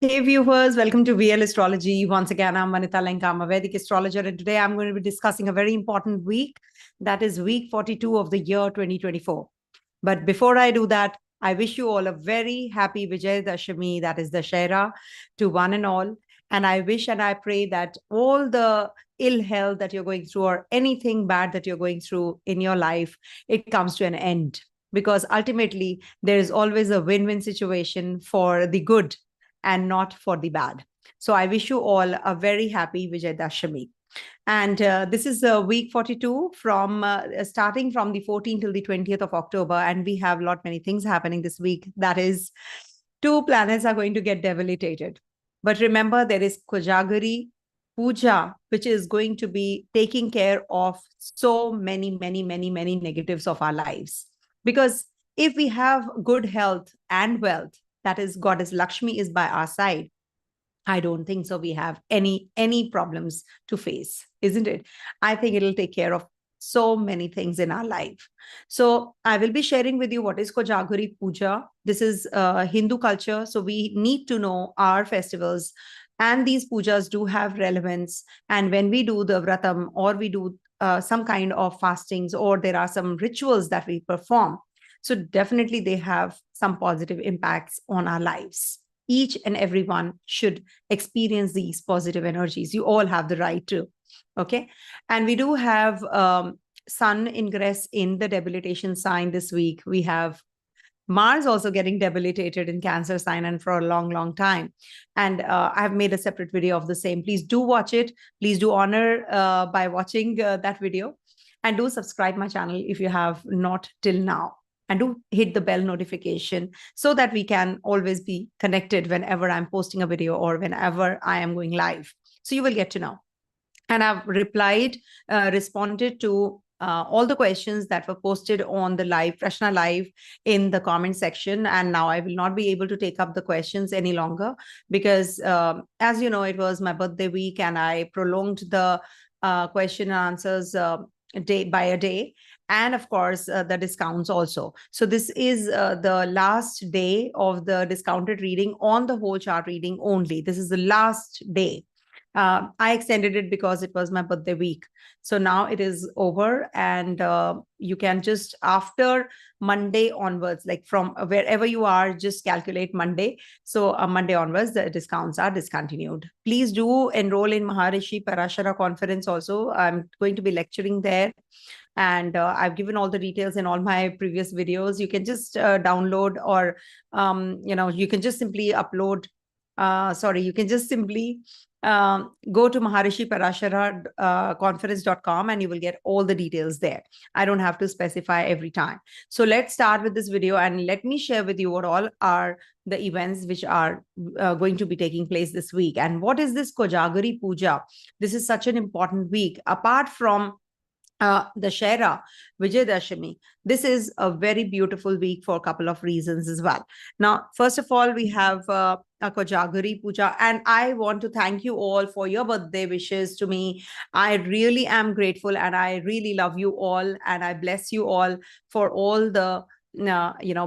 Hey viewers, welcome to VL Astrology. Once again, I'm Vanita Lankama, Vedic astrologer, and today I'm going to be discussing a very important week, that is week 42 of the year 2024. But before I do that, I wish you all a very happy Vijay Dashami, that is Dashera, to one and all. And I wish and I pray that all the ill health that you're going through or anything bad that you're going through in your life, it comes to an end. Because ultimately, there is always a win-win situation for the good and not for the bad. So I wish you all a very happy Vijay Dashami. And this is week 42 from starting from the 14th till the 20th of October. And we have a lot many things happening this week. That is, two planets are going to get debilitated. But remember, there is Kojagari Puja, which is going to be taking care of so many negatives of our lives. Because if we have good health and wealth, that is Goddess Lakshmi is by our side, I don't think so we have any problems to face, isn't it? I think it'll take care of so many things in our life. So I will be sharing with you what is Kojagari Puja. This is Hindu culture, so we need to know our festivals, and these pujas do have relevance. And when we do the vratam or we do some kind of fastings, or there are some rituals that we perform, so definitely they have some positive impacts on our lives. Each and everyone should experience these positive energies. You all have the right to. Okay. And we do have Sun ingress in the debilitation sign this week. We have Mars also getting debilitated in Cancer sign, and for a long time. And I've made a separate video of the same. Please do watch it. Please do honor by watching that video. And do subscribe my channel if you have not till now. And do hit the bell notification so that we can always be connected whenever I'm posting a video or whenever I am going live. So you will get to know. And I've responded to all the questions that were posted on the live, Prashna Live, in the comment section. And now I will not be able to take up the questions any longer because, as you know, it was my birthday week and I prolonged the question and answers day by a day. And of course, the discounts also. So this is the last day of the discounted reading on the whole chart reading only. This is the last day. I extended it because it was my birthday week. So now it is over, and you can just after Monday onwards, like from wherever you are, just calculate Monday. So Monday onwards, the discounts are discontinued. Please do enroll in Maharishi Parashara conference also. I'm going to be lecturing there. And I've given all the details in all my previous videos. You can just download, or you can just simply upload. You can just simply go to Maharishi Parashara conference.com and you will get all the details there. I don't have to specify every time. So let's start with this video and let me share with you what all are the events which are going to be taking place this week. And what is this Kojagari Puja? This is such an important week. Apart from the Shera, Vijayadashami, this is a very beautiful week for a couple of reasons as well. Now, first of all, we have a Kojagari Puja, and I want to thank you all for your birthday wishes to me. I really am grateful, and I really love you all, and I bless you all for all the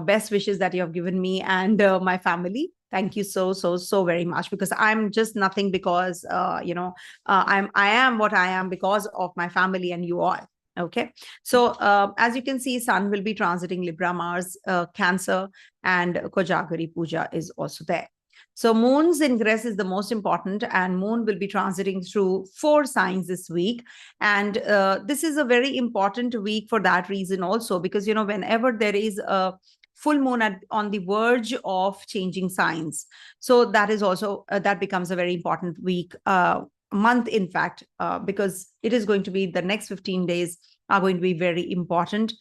best wishes that you have given me and my family. Thank you so very much, because I'm just nothing because I am what I am because of my family and you all. Okay, so as you can see, Sun will be transiting Libra, Mars, Cancer, and Kojagari Puja is also there. So Moon's ingress is the most important, and Moon will be transiting through 4 signs this week. And this is a very important week for that reason also, because, whenever there is a full moon on the verge of changing signs, so that is also that becomes a very important week, month in fact, because it is going to be the next 15 days are going to be very important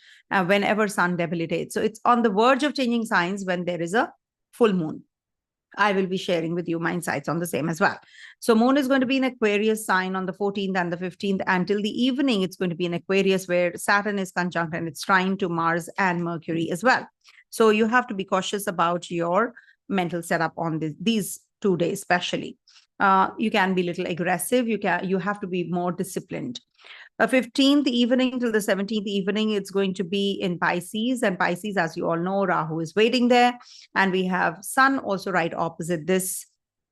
whenever Sun debilitates. So it's on the verge of changing signs when there is a full moon. I will be sharing with you my insights on the same as well. So Moon is going to be in Aquarius sign on the 14th and the 15th. Until the evening, it's going to be in Aquarius, where Saturn is conjunct and it's trine to Mars and Mercury as well. So you have to be cautious about your mental setup on these 2 days, especially. You can be a little aggressive. You have to be more disciplined. 15th evening till the 17th evening, it's going to be in Pisces. And Pisces, as you all know, Rahu is waiting there. And we have Sun also right opposite this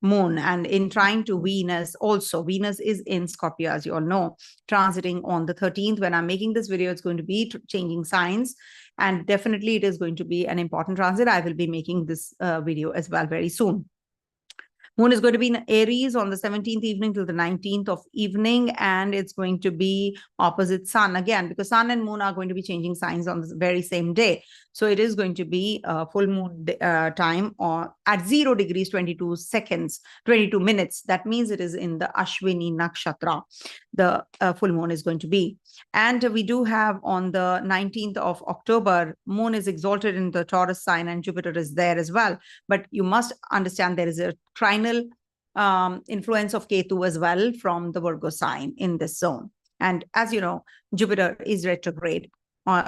moon, and in trine to Venus also. Venus is in Scorpio, as you all know, transiting on the 13th. When I'm making this video, it's going to be changing signs, and definitely it is going to be an important transit. I will be making this video as well very soon. Moon is going to be in Aries on the 17th evening till the 19th of evening, and it's going to be opposite Sun again, because Sun and Moon are going to be changing signs on the very same day. So it is going to be full moon time or at 0 degrees 22 seconds, 22 minutes. That means it is in the Ashwini Nakshatra. The full moon is going to be. And we do have on the 19th of October, Moon is exalted in the Taurus sign and Jupiter is there as well. But you must understand there is a trinal influence of Ketu as well from the Virgo sign in this zone. And as you know, Jupiter is retrograde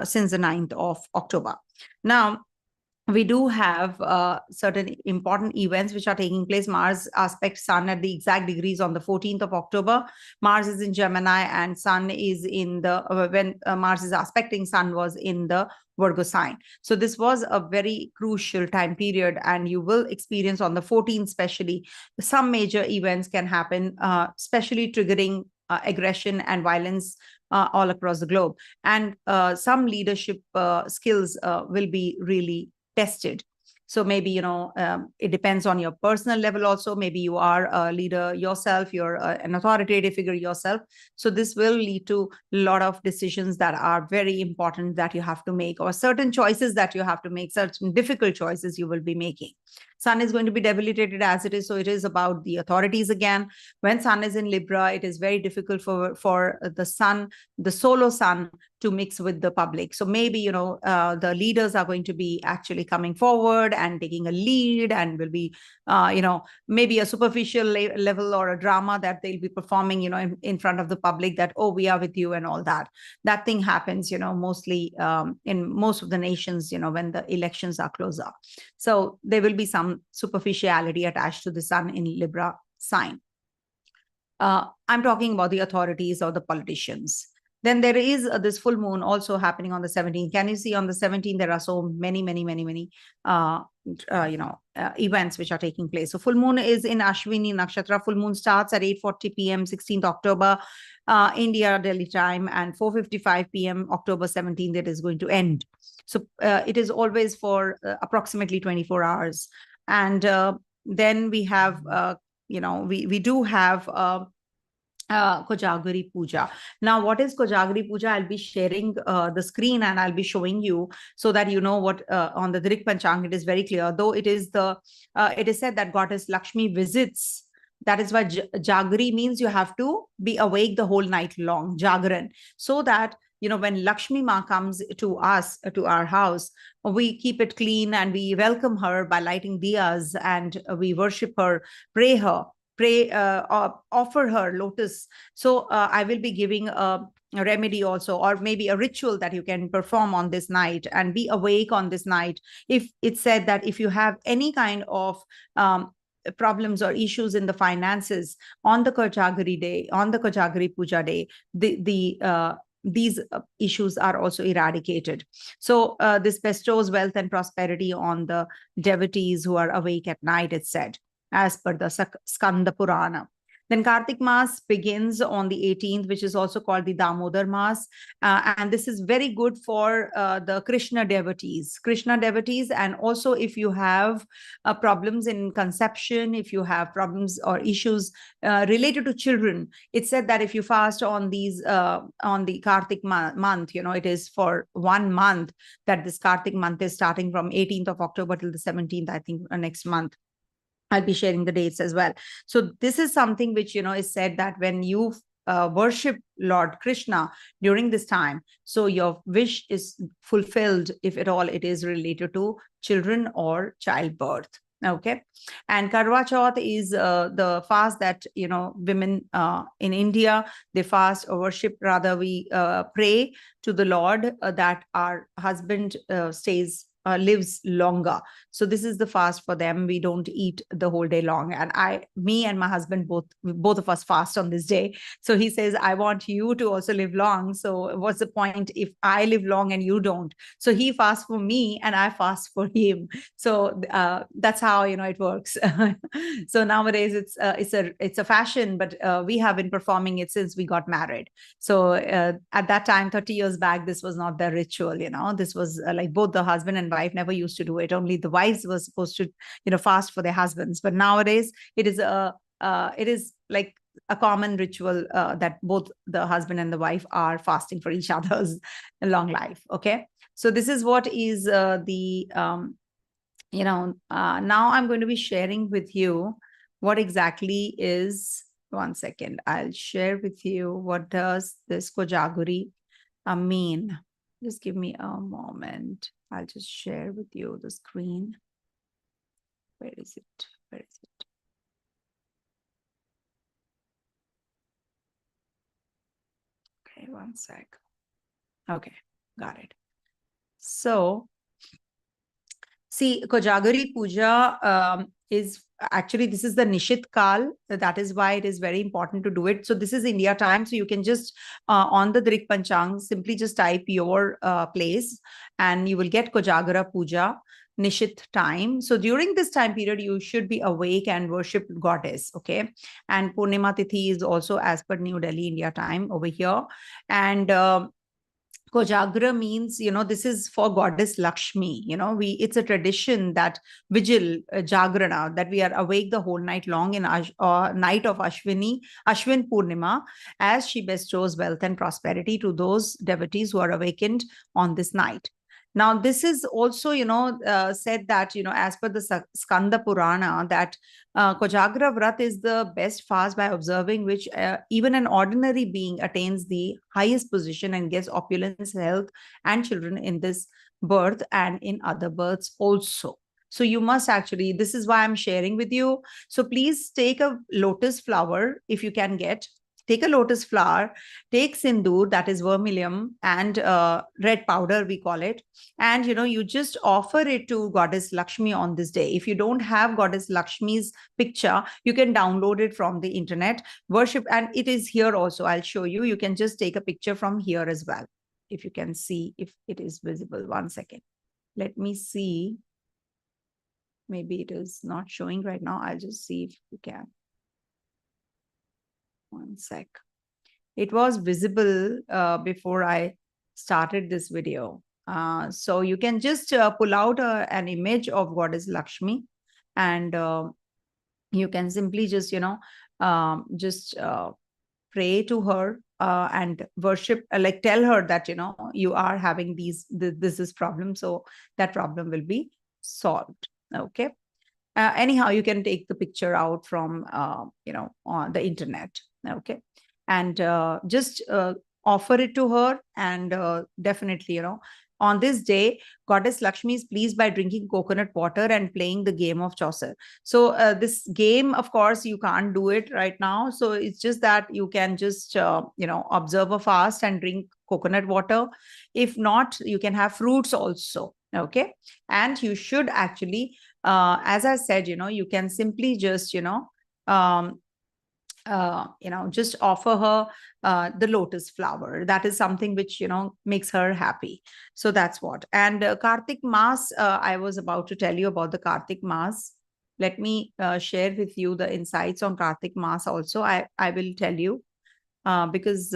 since the 9th of October. Now, we do have certain important events which are taking place. Mars aspects Sun at the exact degrees on the 14th of October. Mars is in Gemini and Sun is in the, when Mars is aspecting Sun was in the Virgo sign. So this was a very crucial time period, and you will experience on the 14th especially, some major events can happen, especially triggering aggression and violence all across the globe. And some leadership skills will be really tested. So maybe, you know, it depends on your personal level also. Maybe you are a leader yourself, you're an authoritative figure yourself. So this will lead to a lot of decisions that are very important that you have to make, or certain choices that you have to make, certain difficult choices you will be making. Sun is going to be debilitated as it is. So it is about the authorities again. When Sun is in Libra, it is very difficult for the Sun, the solo Sun, to mix with the public. So maybe, you know, the leaders are going to be actually coming forward and taking a lead, and will be, you know, maybe a superficial level or a drama that they'll be performing, you know, in front of the public that, oh, we are with you and all that. That thing happens, you know, mostly in most of the nations, you know, when the elections are closer. So there will be some superficiality attached to the Sun in Libra sign. I'm talking about the authorities or the politicians. Then there is this full moon also happening on the 17th. Can you see on the 17th, there are so many events which are taking place. So full moon is in Ashwini Nakshatra. Full moon starts at 8:40 p.m. 16th October, India, Delhi time, and 4:55 p.m. October 17th, it is going to end. So it is always for approximately 24 hours. And then we have, you know, we do have Kojagiri Puja. Now, what is Kojagiri Puja? I'll be sharing the screen and I'll be showing you so that you know what on the Dirik Panchang, it is very clear. Though it is the, it is said that goddess Lakshmi visits. That is why Jagri means you have to be awake the whole night long, Jagran, so that, you know, when Lakshmi Ma comes to us, to our house, we keep it clean and we welcome her by lighting diyas, and we worship her, pray her, offer her lotus. So I will be giving a remedy also, or maybe a ritual that you can perform on this night and be awake on this night. If it's said that if you have any kind of problems or issues in the finances on the Kojagiri day, on the Kojagiri Puja day, these issues are also eradicated. So this bestows wealth and prosperity on the devotees who are awake at night, it's said, as per the Skanda Purana. Then Kartik Mas begins on the 18th, which is also called the Damodar Mas. And this is very good for the Krishna devotees. And also if you have problems in conception, if you have problems or issues related to children, it's said that if you fast on these, on the Kartik month, you know, it is for 1 month, that this Kartik month is starting from 18th of October till the 17th, I think, next month. I'll be sharing the dates as well. So this is something which, you know, is said that when you worship Lord Krishna during this time, so your wish is fulfilled, if at all it is related to children or childbirth. Okay. And Karwa Chauth is the fast that, you know, women in India, they fast or worship, rather we pray to the Lord that our husband stays lives longer. So this is the fast for them. We don't eat the whole day long. And me and my husband, both of us fast on this day. So he says, I want you to also live long. So what's the point if I live long and you don't? So he fasts for me and I fast for him. So that's how, it works. So nowadays it's a fashion, but we have been performing it since we got married. So at that time, 30 years back, this was not the ritual. This was like both the husband and wife never used to do it. Only the wives were supposed to, fast for their husbands. But nowadays it is like a common ritual that both the husband and the wife are fasting for each other's long life. Okay. So this is what is now I'm going to be sharing with you what exactly is, one second, I'll share with you what does this Kojaguri mean. Just give me a moment. I'll just share with you the screen. Where is it? Where is it? Okay, one sec. Okay, got it. So, see, Kojagari Puja is actually, this is the Nishit Kal. That is why it is very important to do it. So this is India time. So you can just, on the Drik Panchang, simply just type your place and you will get Kojagara Puja, Nishit time. So during this time period, you should be awake and worship goddess. Okay. And Purnima Tithi is also as per New Delhi, India time over here. And Kojagra means, this is for goddess Lakshmi. It's a tradition that vigil, Jagrana, that we are awake the whole night long in night of Ashwin Purnima, as she bestows wealth and prosperity to those devotees who are awakened on this night. Now, this is also, said that, as per the Skanda Purana, that Kojagra Vrat is the best fast by observing which even an ordinary being attains the highest position and gets opulence, health, and children in this birth and in other births also. So you must actually, this is why I'm sharing with you. So please take a lotus flower if you can get. Take a lotus flower, take sindoor, that is vermilion, and red powder, we call it. And, you just offer it to Goddess Lakshmi on this day. If you don't have Goddess Lakshmi's picture, you can download it from the internet, worship, and it is here also. I'll show you. You can just take a picture from here as well. If you can see, if it is visible. One second. Let me see. Maybe it is not showing right now. I'll just see if you can. One sec. It was visible before I started this video. So you can just pull out an image of Goddess Lakshmi, and you can simply just, pray to her and worship, like tell her that, you are having this is problem. So that problem will be solved. Okay. Anyhow, you can take the picture out from, on the internet. Okay. And just offer it to her. And definitely, on this day, Goddess Lakshmi is pleased by drinking coconut water and playing the game of Chaucer. So this game, of course, you can't do it right now. So it's just that you can just, observe a fast and drink coconut water. If not, you can have fruits also. Okay. And you should actually, as I said, you can simply just, just offer her the lotus flower. That is something which, makes her happy. So that's what. And Kartik Mass, I was about to tell you about the Kartik Mass. Let me share with you the insights on Kartik Mass also. I will tell you because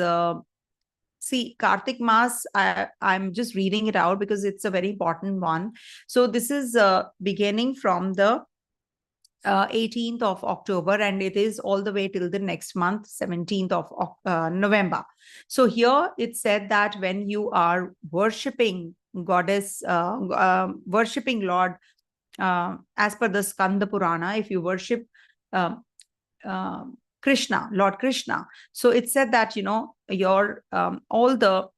see, Kartik Mass, I'm just reading it out because it's a very important one. So this is beginning from the 18th of October, and it is all the way till the next month, 17th of November. So here it said that when you are worshipping goddess, worshipping Lord, as per the Skanda Purana, if you worship Krishna, Lord Krishna, so it said that, your all the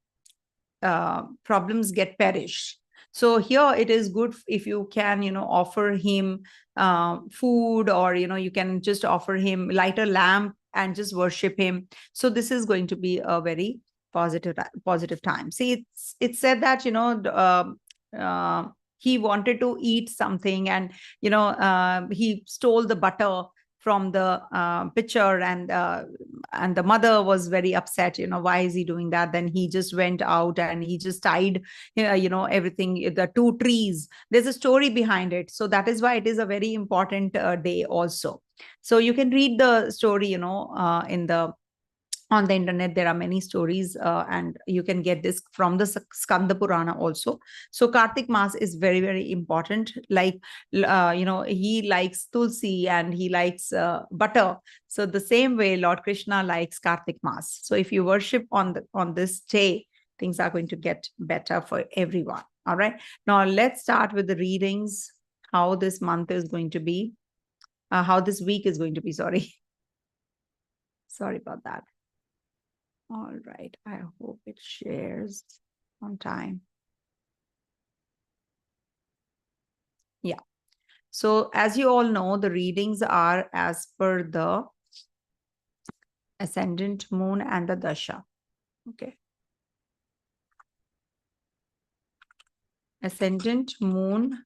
problems get perished. So here it is good if you can, offer him food, or, you can just offer him, light a lamp and just worship him. So this is going to be a very positive time. See, it's said that, he wanted to eat something, and he stole the butter from the pitcher, and the mother was very upset. Why is he doing that? Then he just went out and he just tied everything, the two trees. There's a story behind it, so that is why it is a very important day also. So you can read the story in the on the internet. There are many stories, and you can get this from the Skanda Purana also. So Kartik Mas is very, very important. Like, he likes tulsi and he likes butter. So the same way Lord Krishna likes Kartik Mas. So if you worship on this day, things are going to get better for everyone. All right. Now let's start with the readings, how this month is going to be, how this week is going to be, sorry. Sorry about that. All right, I hope it shares on time. Yeah. So as you all know, the readings are as per the ascendant moon and the dasha. Okay. Ascendant moon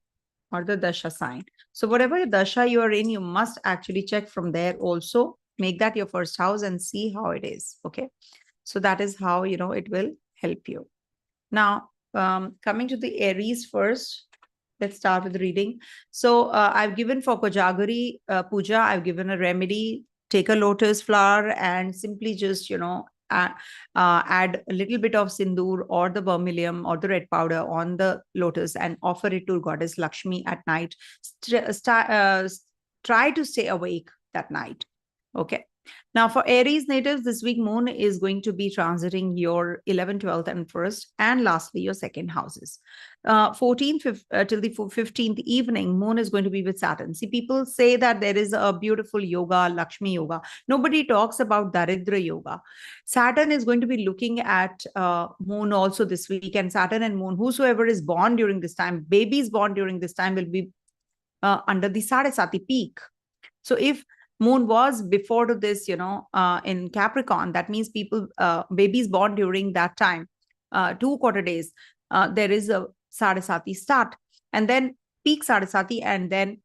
or the dasha sign. So whatever dasha you are in, you must actually check from there also. Make that your first house and see how it is. Okay. So that is how, it will help you. Now, coming to the Aries first, let's start with the reading. So I've given for Kojagari Puja, I've given a remedy. Take a lotus flower and simply just, add a little bit of sindoor or the vermilion or the red powder on the lotus and offer it to Goddess Lakshmi at night. Try to stay awake that night. Okay. Now, for Aries natives, this week moon is going to be transiting your 11th, 12th, and 1st, and lastly, your second houses. 14th till the 15th evening, moon is going to be with Saturn. See, people say that there is a beautiful yoga, Lakshmi yoga. Nobody talks about Daridra yoga. Saturn is going to be looking at moon also this week, and Saturn and moon, whosoever is born during this time, babies born during this time will be under the Sadesati peak. So if moon was before to this, in Capricorn, that means people, babies born during that time, 2 quarter days, there is a Sadesati start, and then peak Sadesati, and then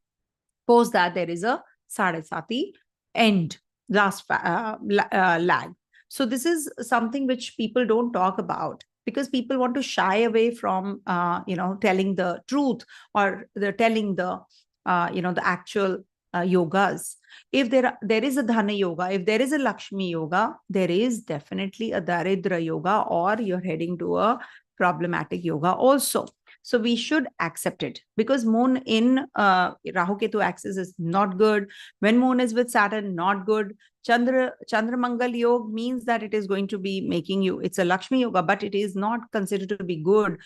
post that there is a Sadesati end, last lag. So this is something which people don't talk about, because people want to shy away from, telling the truth or telling the, the actual yogas. If there is a Dhana yoga, if there is a Lakshmi yoga, there is definitely a Daridra yoga, or you're heading to a problematic yoga also. So we should accept it, because moon in Rahu Ketu axis is not good. When moon is with Saturn, not good. Chandra Mangal Yoga means that it is going to be making you, it's a Lakshmi yoga, but it is not considered to be good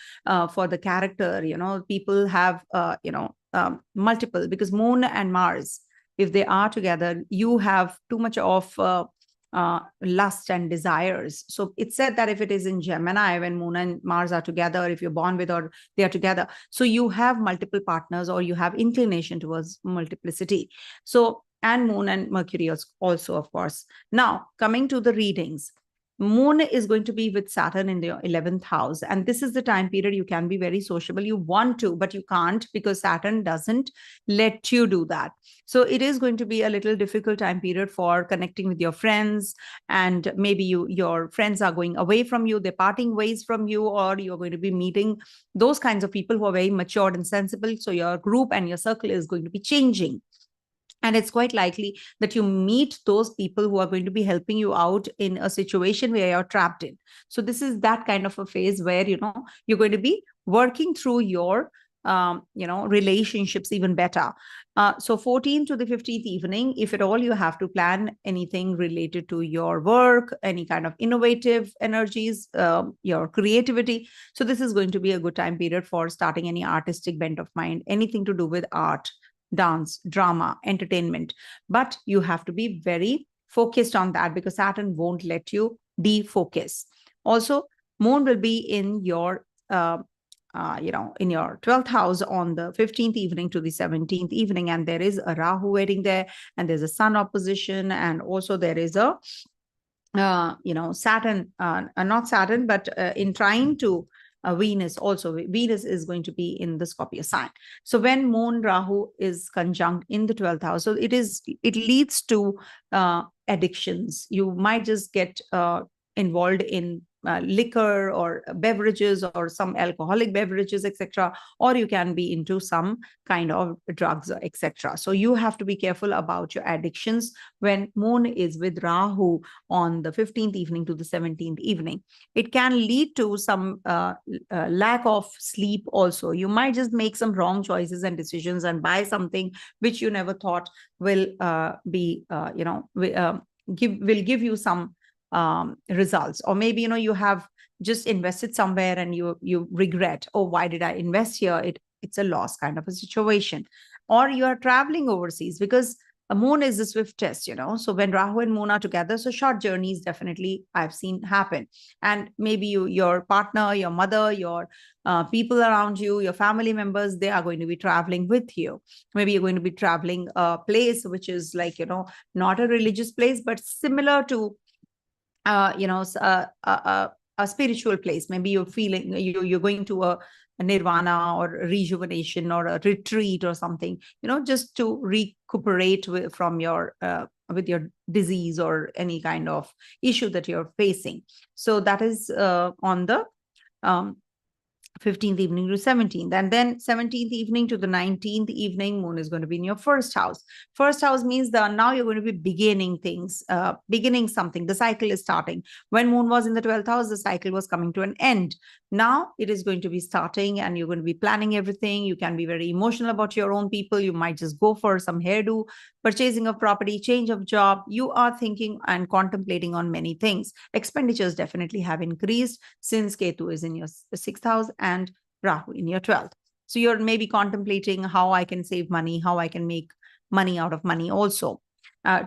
for the character. People have, multiple, because moon and Mars, if they are together, you have too much of lust and desires. So it's said that if it is in Gemini, when moon and Mars are together, if you're born with or they are together, so you have multiple partners, or you have inclination towards multiplicity. So, and moon and Mercury also, of course. Now, coming to the readings. Moon is going to be with Saturn in the 11th house. And this is the time period you can be very sociable. You want to, but you can't, because Saturn doesn't let you do that. So it is going to be a little difficult time period for connecting with your friends. And maybe your friends are going away from you, they're parting ways from you, or you're going to be meeting those kinds of people who are very matured and sensible. So your group and your circle is going to be changing. And it's quite likely that you meet those people who are going to be helping you out in a situation where you're trapped in. So this is that kind of a phase where, you're going to be working through your, relationships even better. So 14th to the 15th evening, if at all you have to plan anything related to your work, any kind of innovative energies, your creativity. So this is going to be a good time period for starting any artistic bent of mind, anything to do with art, dance, drama, entertainment. But you have to be very focused on that, because Saturn won't let you defocus. Also, moon will be in your, in your 12th house on the 15th evening to the 17th evening. And there is a Rahu waiting there, and there's a sun opposition. And also there is a, Saturn, not Saturn, but in trying to Venus also. Venus is going to be in the Scorpio sign. So when Moon Rahu is conjunct in the 12th house, so it leads to addictions. You might just get involved in liquor or beverages or some alcoholic beverages, etc., or you can be into some kind of drugs, etc. So you have to be careful about your addictions when Moon is with Rahu on the 15th evening to the 17th evening. It can lead to some lack of sleep also. You might just make some wrong choices and decisions and buy something which you never thought will give you some results. Or maybe you have just invested somewhere and you regret, oh, why did I invest here? It's a loss kind of a situation. Or you are traveling overseas, because a Moon is a swift test, so when Rahu and Moon are together, so short journeys definitely I've seen happen. And maybe your partner, your mother, your people around you, your family members, they are going to be traveling with you. Maybe you're going to be traveling a place which is like not a religious place, but similar to a spiritual place. Maybe you're feeling you're going to a nirvana or a rejuvenation or a retreat or something, just to recuperate from your with your disease or any kind of issue that you're facing. So that is on the 15th evening to 17th, and then 17th evening to the 19th evening, Moon is going to be in your first house. First house means that now you're going to be beginning things, beginning something. The cycle is starting. When Moon was in the 12th house, the cycle was coming to an end. Now it is going to be starting, and you're going to be planning everything. You can be very emotional about your own people. You might just go for some hairdo, purchasing of property, change of job. You are thinking and contemplating on many things. Expenditures definitely have increased since Ketu is in your 6th house and Rahu in your 12th. So you're maybe contemplating how I can save money, how I can make money out of money also.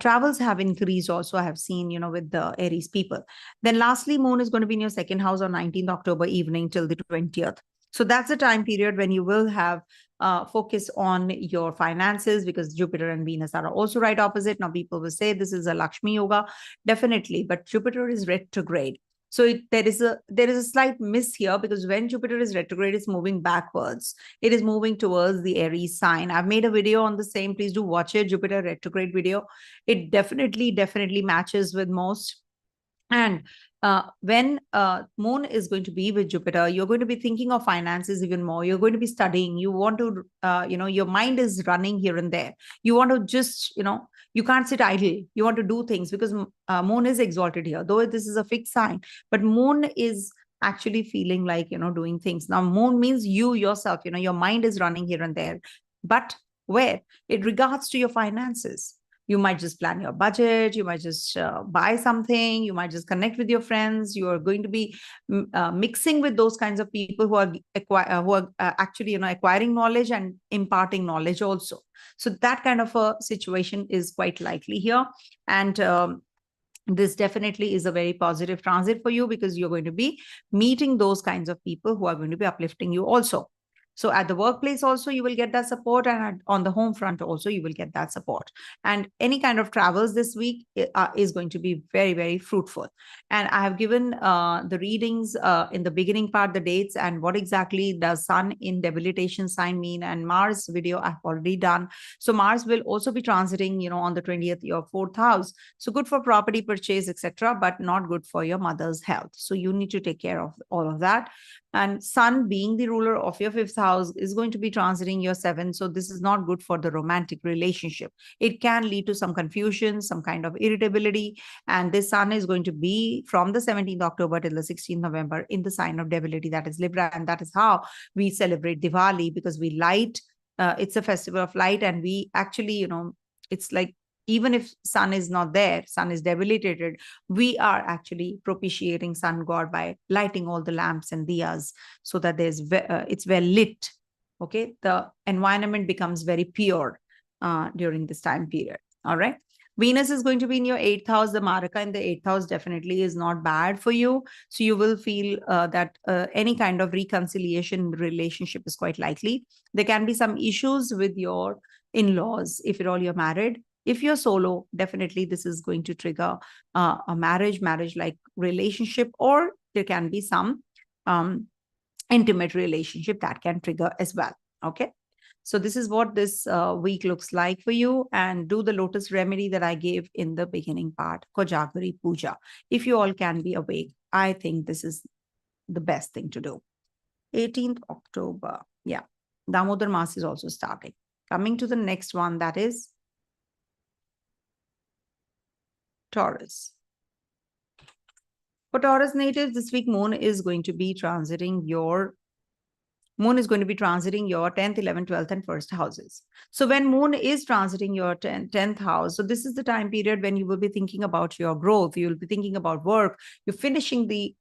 Travels have increased also, I have seen, with the Aries people. Then lastly, Moon is going to be in your 2nd house on 19th October evening till the 20th. So that's the time period when you will have focus on your finances, because Jupiter and Venus are also right opposite. Now people will say this is a Lakshmi yoga, definitely, but Jupiter is retrograde. So there is a slight miss here, because when Jupiter is retrograde, it's moving backwards. It is moving towards the Aries sign. I've made a video on the same. Please do watch it, Jupiter retrograde video. It definitely matches with most. And when Moon is going to be with Jupiter, you're going to be thinking of finances even more. You're going to be studying. You want to, your mind is running here and there. You want to just, you can't sit idle. You want to do things, because Moon is exalted here, though this is a fixed sign. But Moon is actually feeling like, doing things. Now, Moon means you yourself, your mind is running here and there. But where? It regards to your finances. You might just plan your budget. You might just buy something. You might just connect with your friends. You are going to be mixing with those kinds of people who are actually acquiring knowledge and imparting knowledge also. So that kind of a situation is quite likely here. And this definitely is a very positive transit for you, because you're going to be meeting those kinds of people who are going to be uplifting you also. So at the workplace also, you will get that support, and on the home front also, you will get that support. And any kind of travels this week is going to be very, very fruitful. And I have given the readings in the beginning part, the dates, and what exactly does Sun in debilitation sign mean, and Mars video I've already done. So Mars will also be transiting, on the 20th, your 4th house. So good for property purchase, etc., but not good for your mother's health. So you need to take care of all of that. And Sun, being the ruler of your 5th house, is going to be transiting your 7th. So this is not good for the romantic relationship. It can lead to some confusion, some kind of irritability. And this Sun is going to be from the 17th October till the 16th November in the sign of debility, that is Libra. And that is how we celebrate Diwali, because we light. It's a festival of light. And we actually, it's like, even if Sun is not there, Sun is debilitated, we are actually propitiating Sun God by lighting all the lamps and diyas, so that it's well lit. Okay, the environment becomes very pure during this time period. All right. Venus is going to be in your 8th house. The Maraka in the 8th house definitely is not bad for you. So you will feel that any kind of reconciliation relationship is quite likely. There can be some issues with your in-laws if at all you're married. If you're solo, definitely this is going to trigger a marriage-like relationship, or there can be some intimate relationship that can trigger as well. Okay. So this is what this week looks like for you. And do the lotus remedy that I gave in the beginning part, Kojagari Puja. If you all can be awake, I think this is the best thing to do. 18th October. Yeah. Damodar Maas is also starting. Coming to the next one, that is Taurus. For Taurus natives, this week Moon is going to be transiting your 10th, 11th, 12th, and 1st houses. So when Moon is transiting your 10th house, so this is the time period when you will be thinking about your growth. You'll be thinking about work. You're finishing the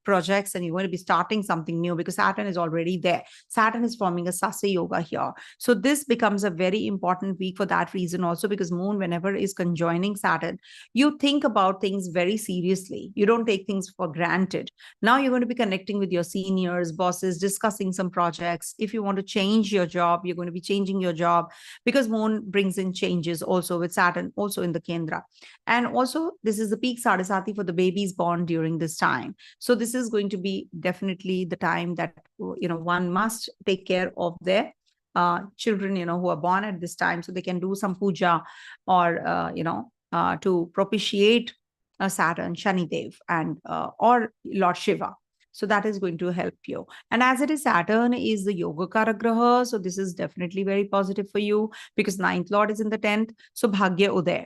projects and you're going to be starting something new because Saturn is already there. Saturn is forming a Sasya Yoga here. So this becomes a very important week for that reason also, because Moon, whenever is conjoining Saturn, you think about things very seriously. You don't take things for granted. Now you're going to be connecting with your seniors, bosses, discussing some projects. If you want to change your job, you're going to be changing your job because Moon brings in changes also with Saturn, also in the Kendra. And also, this is the peak Sadasati for the babies born during this time. So this is going to be definitely the time that, one must take care of their children, who are born at this time, so they can do some puja or, to propitiate Saturn, Shanidev, and or Lord Shiva. So that is going to help you. And as it is, Saturn is the Yoga Graha. So this is definitely very positive for you because 9th Lord is in the 10th. So Bhagya Uday.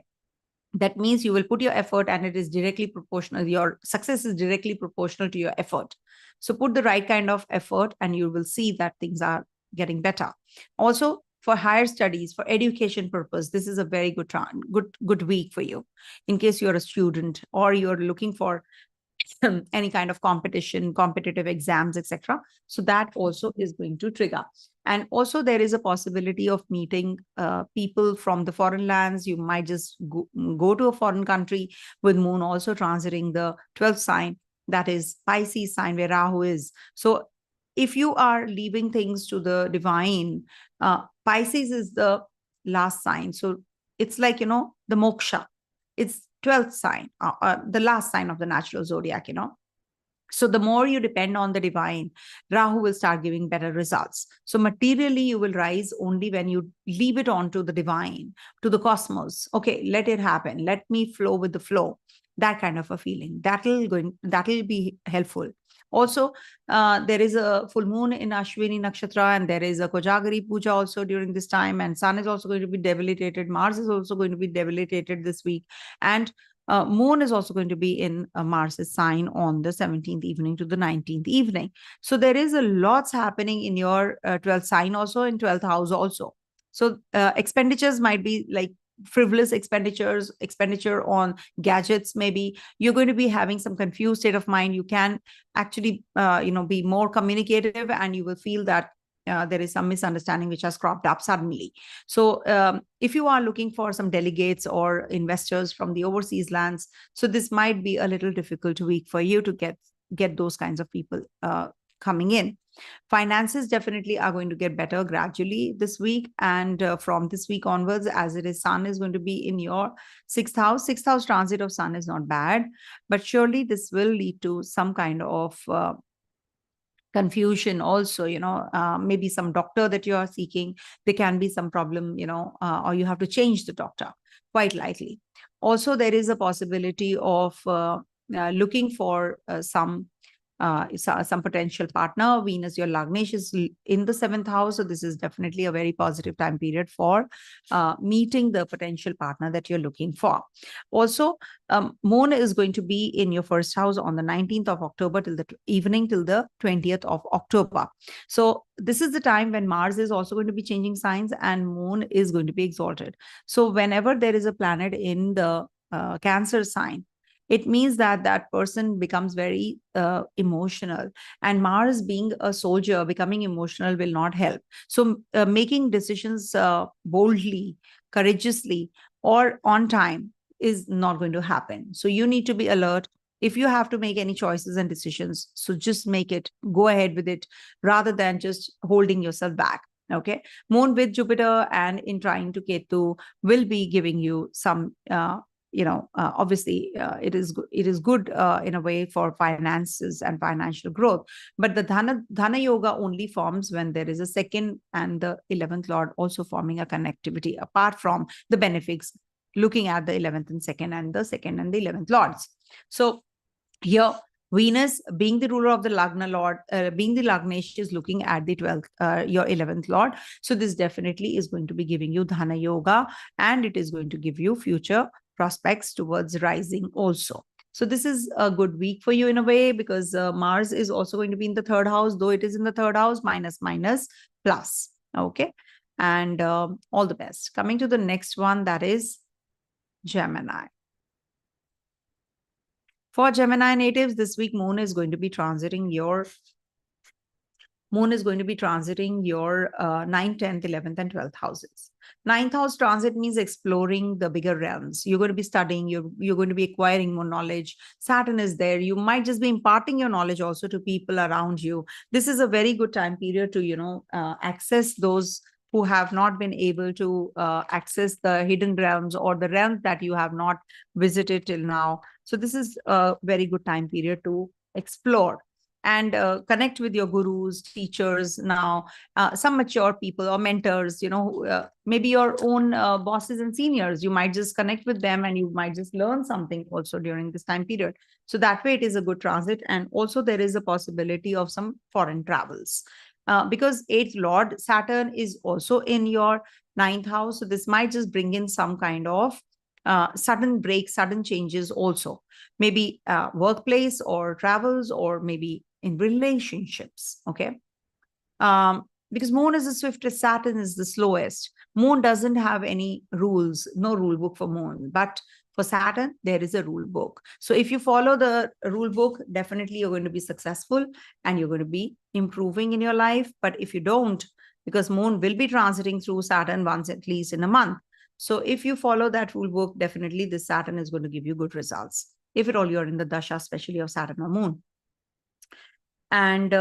That means you will put your effort and it is directly proportional. Your success is directly proportional to your effort. So put the right kind of effort and you will see that things are getting better. Also, for higher studies, for education purpose, this is a very good week for you. In case you're a student or you're looking for any kind of competition, competitive exams, etc. So that also is going to trigger. And also there is a possibility of meeting people from the foreign lands. You might just go to a foreign country with Moon also transiting the 12th sign, that is Pisces sign where Rahu is. So if you are leaving things to the divine, Pisces is the last sign. So it's like, the moksha. It's 12th sign, the last sign of the natural zodiac, So the more you depend on the divine, Rahu will start giving better results. So materially, you will rise only when you leave it on to the divine, to the cosmos. Okay, let it happen. Let me flow with the flow. That kind of a feeling. That'll be helpful. Also, there is a full moon in Ashwini Nakshatra, and there is a Kojagari Puja also during this time. And Sun is also going to be debilitated. Mars is also going to be debilitated this week. And Moon is also going to be in Mars's sign on the 17th evening to the 19th evening. So there is a lots happening in your 12th sign also, in 12th house also. So expenditures might be like frivolous expenditure on gadgets. Maybe you're going to be having some confused state of mind. You can actually be more communicative, and you will feel that there is some misunderstanding which has cropped up suddenly. So if you are looking for some delegates or investors from the overseas lands, so this might be a little difficult week for you to get those kinds of people coming in. Finances definitely are going to get better gradually this week. And from this week onwards, as it is, Sun is going to be in your 6th house. 6th house transit of Sun is not bad, but surely this will lead to some kind of confusion also, maybe some doctor that you are seeking, there can be some problem, or you have to change the doctor quite likely. Also, there is a possibility of looking for some potential partner. Venus, your Lagnesh, is in the 7th house. So this is definitely a very positive time period for meeting the potential partner that you're looking for. Also, Moon is going to be in your 1st house on the 19th of October till the evening till the 20th of October. So this is the time when Mars is also going to be changing signs and Moon is going to be exalted. So whenever there is a planet in the Cancer sign, it means that that person becomes very emotional, and Mars being a soldier, becoming emotional will not help. So making decisions boldly, courageously, or on time is not going to happen. So you need to be alert. If you have to make any choices and decisions, so just make it, go ahead with it rather than just holding yourself back. Okay. Moon with Jupiter and in trine to Ketu will be giving you some obviously it is good in a way for finances and financial growth. But the dhana yoga only forms when there is a second and the 11th lord also forming a connectivity, apart from the benefics looking at the 11th and second and the second and the 11th lords. So here Venus, being the ruler of the Lagna Lord, being the Lagnesh, is looking at the 12th, your 11th Lord. So this definitely is going to be giving you Dhana Yoga, and it is going to give you future prospects towards rising also. So this is a good week for you in a way, because Mars is also going to be in the third house, though it is in the third house, minus, plus. Okay. And all the best. Coming to the next one, that is Gemini. For Gemini natives, this week Moon is going to be transiting your 9th, 10th, 11th, and 12th houses. 9th house transit means exploring the bigger realms. You're going to be studying, you're going to be acquiring more knowledge. Saturn is there. You might just be imparting your knowledge also to people around you. This is a very good time period to, access those who have not been able to access the hidden realms or the realms that you have not visited till now. So this is a very good time period to explore and connect with your gurus, teachers now, some mature people or mentors, maybe your own bosses and seniors. You might just connect with them and you might just learn something also during this time period. So that way it is a good transit. And also there is a possibility of some foreign travels. Because 8th Lord Saturn is also in your 9th house. So this might just bring in some kind of sudden breaks, sudden changes also. Maybe workplace or travels, or maybe in relationships. Okay. Because Moon is the swiftest, Saturn is the slowest. Moon doesn't have any rules, no rule book for Moon. But for Saturn, there is a rule book. So if you follow the rule book, definitely you're going to be successful and you're going to be improving in your life. But if you don't, because Moon will be transiting through Saturn once at least in a month. So if you follow that rule book, definitely this Saturn is going to give you good results. If at all you're in the dasha, especially of Saturn or Moon. And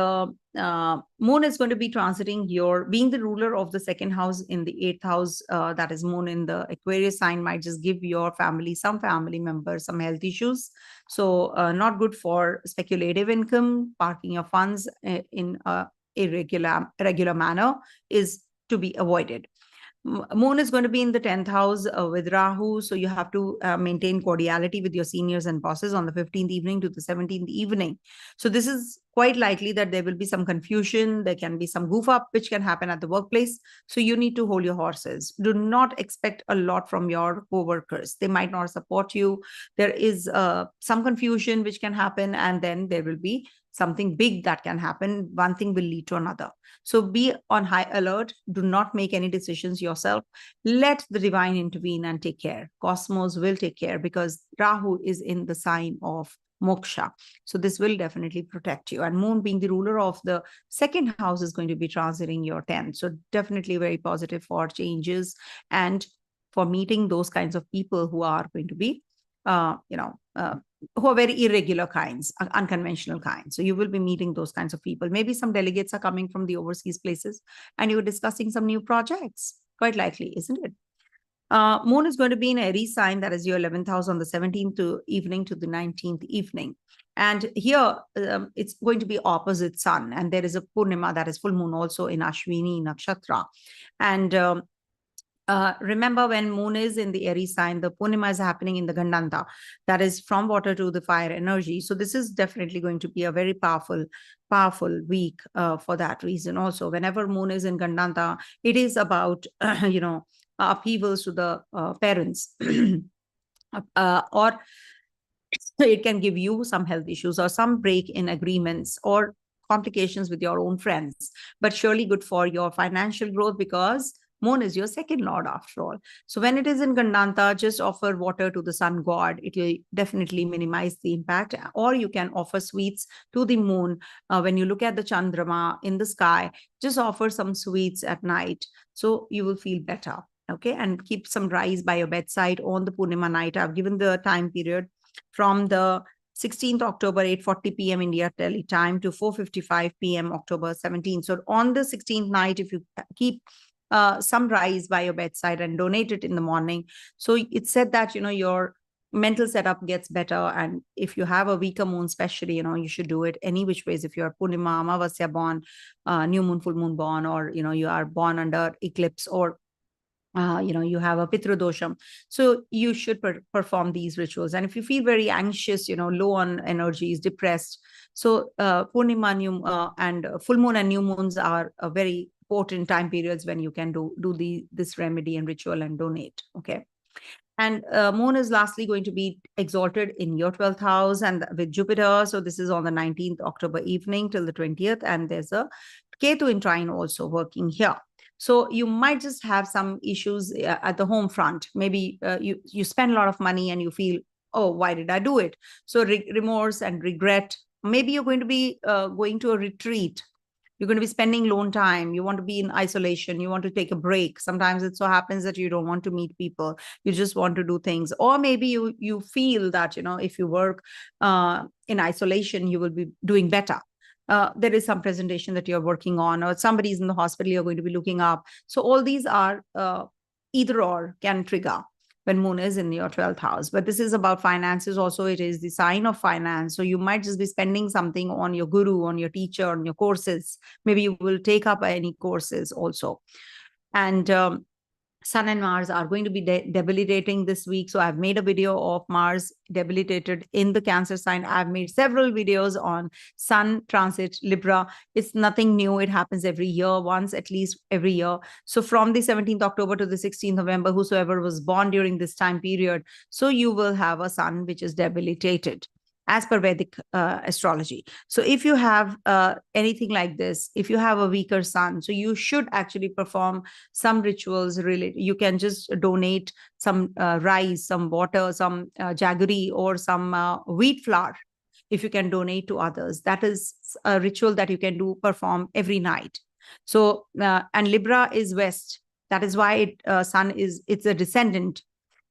Moon is going to be transiting being the ruler of the second house in the 8th house, that is Moon in the Aquarius sign, might just give your family, some family members, some health issues. So not good for speculative income. Parking your funds in a regular manner is to be avoided. Moon is going to be in the 10th house with Rahu. So you have to maintain cordiality with your seniors and bosses on the 15th evening to the 17th evening. So this is quite likely that there will be some confusion. There can be some goof up, which can happen at the workplace. So you need to hold your horses. Do not expect a lot from your co-workers. They might not support you. There is some confusion which can happen, and then there will be something big that can happen. One thing will lead to another. So be on high alert. Do not make any decisions yourself. Let the divine intervene and take care. Cosmos will take care, because Rahu is in the sign of moksha. So this will definitely protect you. And Moon, being the ruler of the second house, is going to be transiting your 10th. So definitely very positive for changes and for meeting those kinds of people who are going to be, who are very irregular kinds, unconventional kinds. So you will be meeting those kinds of people. Maybe some delegates are coming from the overseas places and you're discussing some new projects. Quite likely, isn't it? Moon is going to be in Aries sign, that is your 11th house, on the 17th evening to the 19th evening. And here it's going to be opposite sun. And there is a Purnima, that is full moon, also in Ashwini Nakshatra. And remember, when Moon is in the Aries sign, the Purnima is happening in the Gandanta, that is from water to the fire energy. So this is definitely going to be a very powerful week for that reason. Also, whenever Moon is in Gandanta, it is about, upheavals to the parents, or it can give you some health issues or some break in agreements or complications with your own friends, but surely good for your financial growth, because Moon is your second lord after all. So when it is in Gandanta, just offer water to the sun god. It will definitely minimize the impact. Or you can offer sweets to the moon. When you look at the Chandrama in the sky, just offer some sweets at night. So you will feel better. Okay. And keep some rice by your bedside on the Purnima night. I've given the time period from the 16th October, 8:40 p.m. India Delhi time to 4:55 p.m. October 17th. So on the 16th night, if you keep some rice by your bedside and donate it in the morning. So it's said that, your mental setup gets better. And if you have a weaker moon, especially, you should do it any which ways. If you're Purnima, Amavasya born, new moon, full moon born, or, you are born under eclipse, or you have a Pitru dosham. So you should perform these rituals. And if you feel very anxious, low on energies, depressed, so Purnima, and full moon and new moons are a very important time periods when you can do this remedy and ritual and donate. Okay. And moon is lastly going to be exalted in your 12th house and with Jupiter. So this is on the 19th October evening till the 20th. And there's a Ketu in trine also working here. So you might just have some issues at the home front. Maybe you spend a lot of money and you feel, oh, why did I do it? So remorse and regret. Maybe you're going to be going to a retreat. You're going to be spending alone time. You want to be in isolation. You want to take a break. Sometimes it so happens that you don't want to meet people. You just want to do things. Or maybe you feel that, if you work in isolation, you will be doing better. There is some presentation that you're working on, or somebody's in the hospital you're going to be looking up. So all these are either or can trigger when moon is in your 12th house. But this is about finances also. It is the sign of finance. So you might just be spending something on your guru, on your teacher, on your courses. Maybe you will take up any courses also. And Sun and Mars are going to be debilitating this week. So I've made a video of Mars debilitated in the Cancer sign. I've made several videos on Sun transit Libra. It's nothing new. It happens every year, once at least every year. So from the 17th October to the 16th November, whosoever was born during this time period, so you will have a Sun which is debilitated, as per Vedic astrology. So if you have anything like this, if you have a weaker sun, so you should actually perform some rituals related. You can just donate some rice, some water, some jaggery, or some wheat flour. If you can donate to others, that is a ritual that you can perform every night. So, and Libra is West. That is why sun it's a descendant.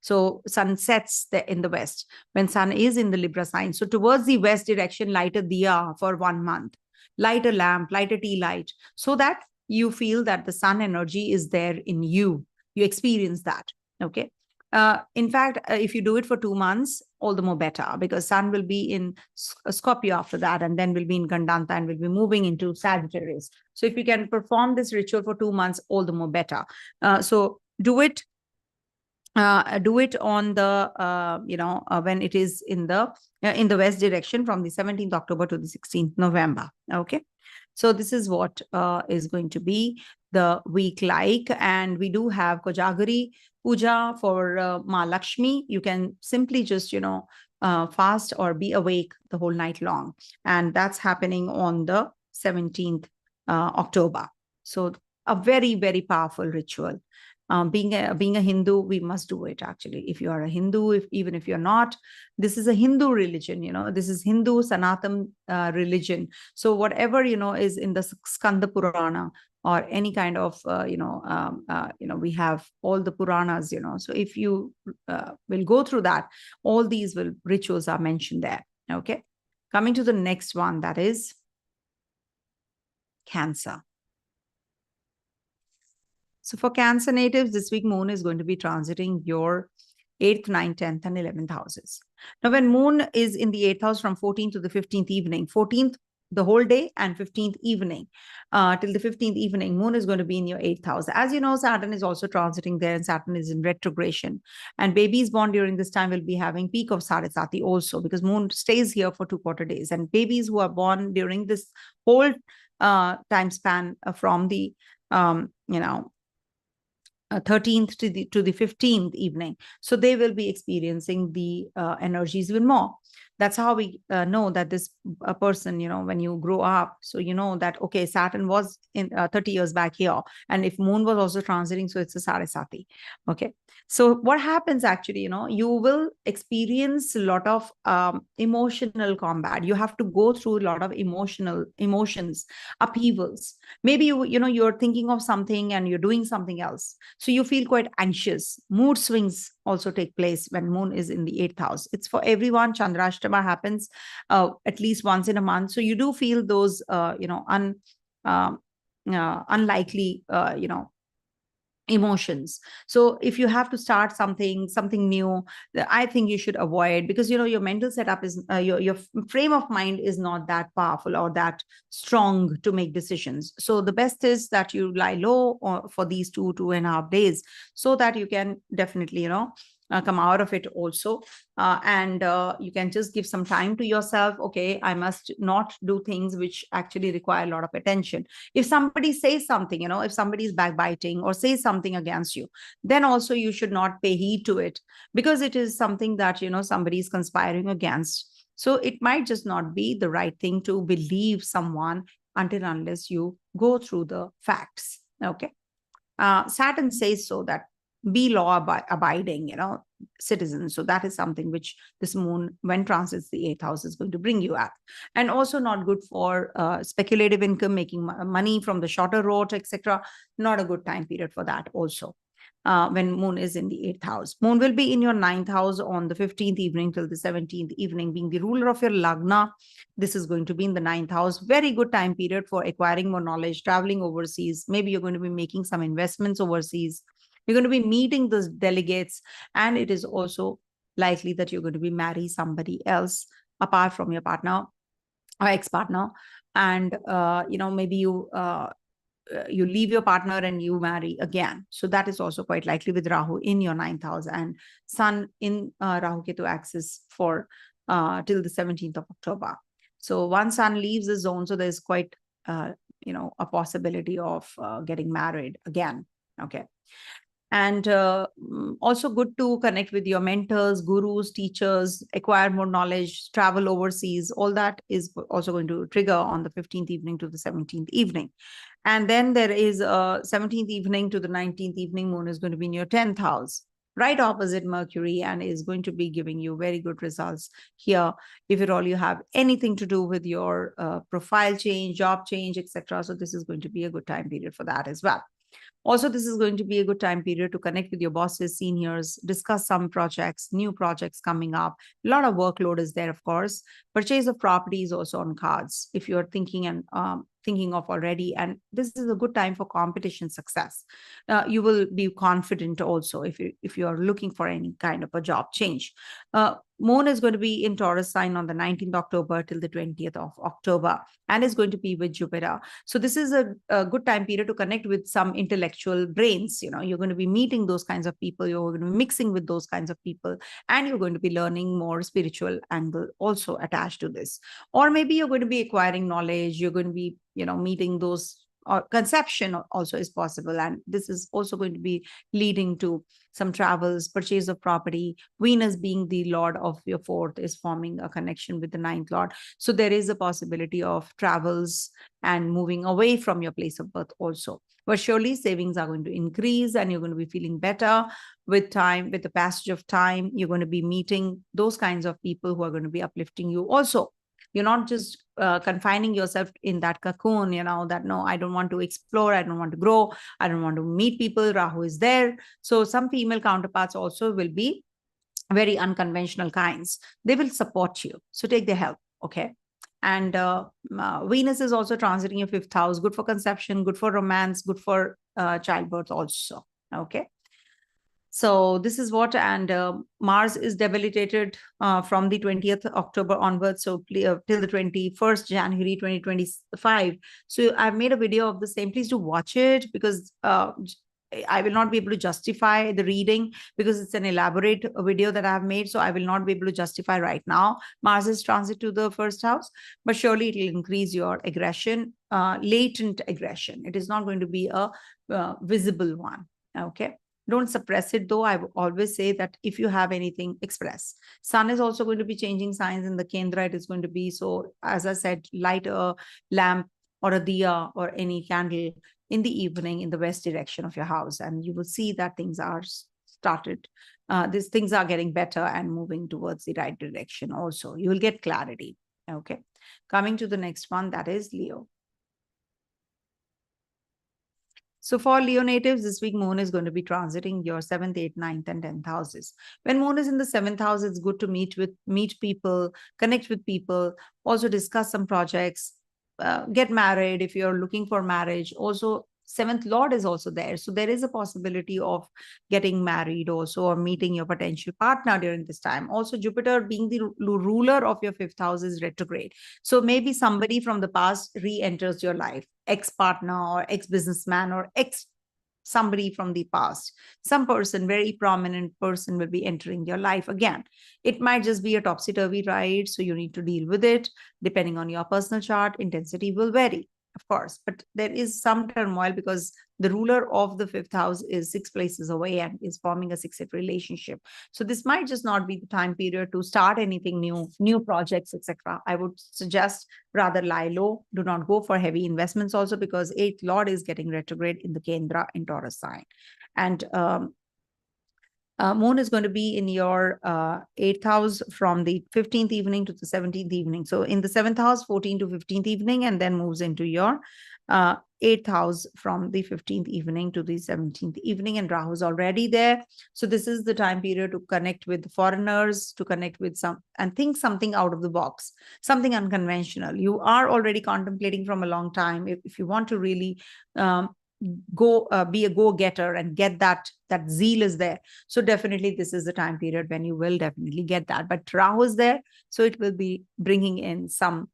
So sun sets in the west when sun is in the Libra sign. So towards the west direction, light a diya for 1 month, light a lamp, light a tea light, so that you feel that the sun energy is there in you. You experience that. Okay. In fact, if you do it for 2 months, all the more better, because sun will be in Scorpio after that, and then will be in Gandanta and will be moving into Sagittarius. So if you can perform this ritual for 2 months, all the more better. So do it. Do it on the when it is in the west direction from the 17th October to the 16th November. Okay, so this is what is going to be the week like. And we do have Kojagari puja for Ma Lakshmi. You can simply just fast or be awake the whole night long, and that's happening on the 17th October. So a very, very powerful ritual. Being a Hindu, we must do it. Actually, if you are a Hindu, even if you're not, this is a Hindu religion. This is Hindu Sanatan religion. So whatever is in the Skanda Purana or any kind of we have all the Puranas. So if you will go through that, all these rituals are mentioned there. Okay, coming to the next one, that is Cancer. So for Cancer natives, this week moon is going to be transiting your 8th, 9th, 10th, and 11th houses. Now, when moon is in the 8th house from 14th to the 15th evening, 14th the whole day and 15th evening, till the 15th evening, moon is going to be in your 8th house. As you know, Saturn is also transiting there, and Saturn is in retrogression. And babies born during this time will be having peak of Sarasati also, because moon stays here for 2 quarter days. And babies who are born during this whole time span from the 13th to the 15th evening, so they will be experiencing the energies even more. That's how we know that this person, when you grow up, so you know that, okay, Saturn was in 30 years back here, and if moon was also transiting, so it's a Sarasati. Okay, so what happens actually, you will experience a lot of emotional combat. You have to go through a lot of emotions, upheavals. Maybe you're thinking of something and you're doing something else, so you feel quite anxious. Mood swings also take place when moon is in the 8th house. It's for everyone. Chandrashtama happens at least once in a month, so you do feel those unlikely emotions. So if you have to start something new, I think you should avoid, because your mental setup is your frame of mind is not that powerful or that strong to make decisions. So the best is that you lie low for these 2.5 days, so that you can definitely come out of it also. And you can just give some time to yourself. Okay, I must not do things which actually require a lot of attention. If somebody says something, if somebody is backbiting or says something against you, then also you should not pay heed to it, because it is something that somebody is conspiring against. So it might just not be the right thing to believe someone until unless you go through the facts. Okay. Saturn says so that be law abiding, citizens. So that is something which this moon, when transits the 8th house, is going to bring you at. And also not good for speculative income, making money from the shorter road, etc. Not a good time period for that also. When moon is in the 8th house. Moon will be in your 9th house on the 15th evening till the 17th evening, being the ruler of your lagna. This is going to be in the 9th house. Very good time period for acquiring more knowledge, traveling overseas. Maybe you're going to be making some investments overseas. You're going to be meeting the delegates, and it is also likely that you're going to be marry somebody else apart from your partner or ex-partner. And, maybe you leave your partner and you marry again. So that is also quite likely with Rahu in your 9th house and Sun in Rahu Ketu axis for till the 17th of October. So once Sun leaves the zone, so there's quite, a possibility of getting married again. Okay. And also good to connect with your mentors, gurus, teachers, acquire more knowledge, travel overseas. All that is also going to trigger on the 15th evening to the 17th evening. And then there is 17th evening to the 19th evening, moon is going to be in your 10th house, right opposite Mercury, and is going to be giving you very good results here. If at all you have anything to do with your profile change, job change, etc. So this is going to be a good time period for that as well. Also, this is going to be a good time period to connect with your bosses, seniors, discuss some projects, new projects coming up. A lot of workload is there, of course. Purchase of property is also on cards if you're thinking of already. And this is a good time for competition success. You will be confident also if you are looking for any kind of a job change. Moon is going to be in Taurus sign on the 19th October till the 20th of October, and is going to be with Jupiter. So this is a good time period to connect with some intellectual brains. You're going to be meeting those kinds of people. You're going to be mixing with those kinds of people, and you're going to be learning more spiritual angle also attached to this. Or maybe you're going to be acquiring knowledge. You're going to be, meeting those, or conception also is possible. And this is also going to be leading to some travels, purchase of property. Venus, being the lord of your 4th, is forming a connection with the 9th lord. So there is a possibility of travels and moving away from your place of birth also. But surely savings are going to increase, and you're going to be feeling better with time. With the passage of time, you're going to be meeting those kinds of people who are going to be uplifting you also. You're not just confining yourself in that cocoon, that no, I don't want to explore, I don't want to grow, I don't want to meet people. Rahu is there. So some female counterparts also will be very unconventional kinds. They will support you. So take their help. Okay. And Venus is also transiting your 5th house, good for conception, good for romance, good for childbirth also. Okay. So this is what, and Mars is debilitated from the 20th October onwards, so till the 21st January 2025. So I've made a video of the same. Please do watch it, because I will not be able to justify the reading because it's an elaborate video that I have made. So I will not be able to justify right now Mars is transit to the 1st house, but surely it will increase your aggression, latent aggression. It is not going to be a visible one. Okay. Don't suppress it, though. I always say that if you have anything, express. Sun is also going to be changing signs in the Kendra. It is going to be, so as I said, light a lamp or a diya or any candle in the evening in the west direction of your house, and you will see that things are started. These things are getting better and moving towards the right direction also. You will get clarity. Okay. Coming to the next one, that is Leo. So for Leo natives, this week moon is going to be transiting your 7th, 8th, 9th, and 10th houses. When moon is in the 7th house, it's good to meet people, connect with people, also discuss some projects, get married if you're looking for marriage. Also, seventh lord is also there. So there is a possibility of getting married also, or meeting your potential partner during this time. Also, Jupiter being the ruler of your fifth house is retrograde. So maybe somebody from the past re-enters your life, ex-partner or ex-businessman or somebody from the past. Some person, very prominent person, will be entering your life again. It might just be a topsy-turvy ride, so you need to deal with it. Depending on your personal chart, intensity will vary, of course, but there is some turmoil because the ruler of the fifth house is 6 places away and is forming a 6-8 relationship. So this might just not be the time period to start anything new projects, etc. I would suggest rather lie low. Do not go for heavy investments also, because 8th lord is getting retrograde in the Kendra in Taurus sign. And moon is going to be in your 8th house from the 15th evening to the 17th evening. So in the 7th house, 14th to 15th evening, and then moves into your 8th house from the 15th evening to the 17th evening, and Rahu is already there. So this is the time period to connect with foreigners, to connect with some and think something out of the box, something unconventional. You are already contemplating from a long time. If you want to really be a go-getter and get that zeal is there, so definitely this is the time period when you will definitely get that. But Rahu is there, so it will be bringing in some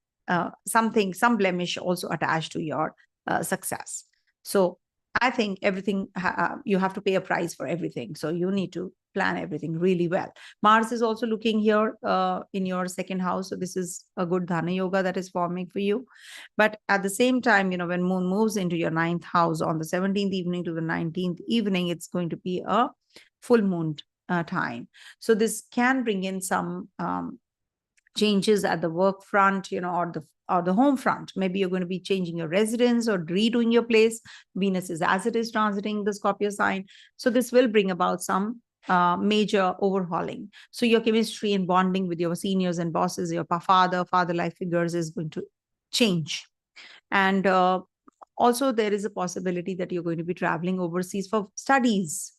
blemish also attached to your success. So I think everything, you have to pay a price for everything, so you need to plan everything really well. Mars is also looking here in your 2nd house, so this is a good Dhana yoga that is forming for you. But at the same time, when moon moves into your 9th house on the 17th evening to the 19th evening, it's going to be a full moon time. So this can bring in some changes at the work front, or the home front. Maybe you're going to be changing your residence or redoing your place. Venus is, as it is, transiting the Scorpio sign. So this will bring about some major overhauling. So your chemistry and bonding with your seniors and bosses, your father-like figures is going to change. And also there is a possibility that you're going to be traveling overseas for studies.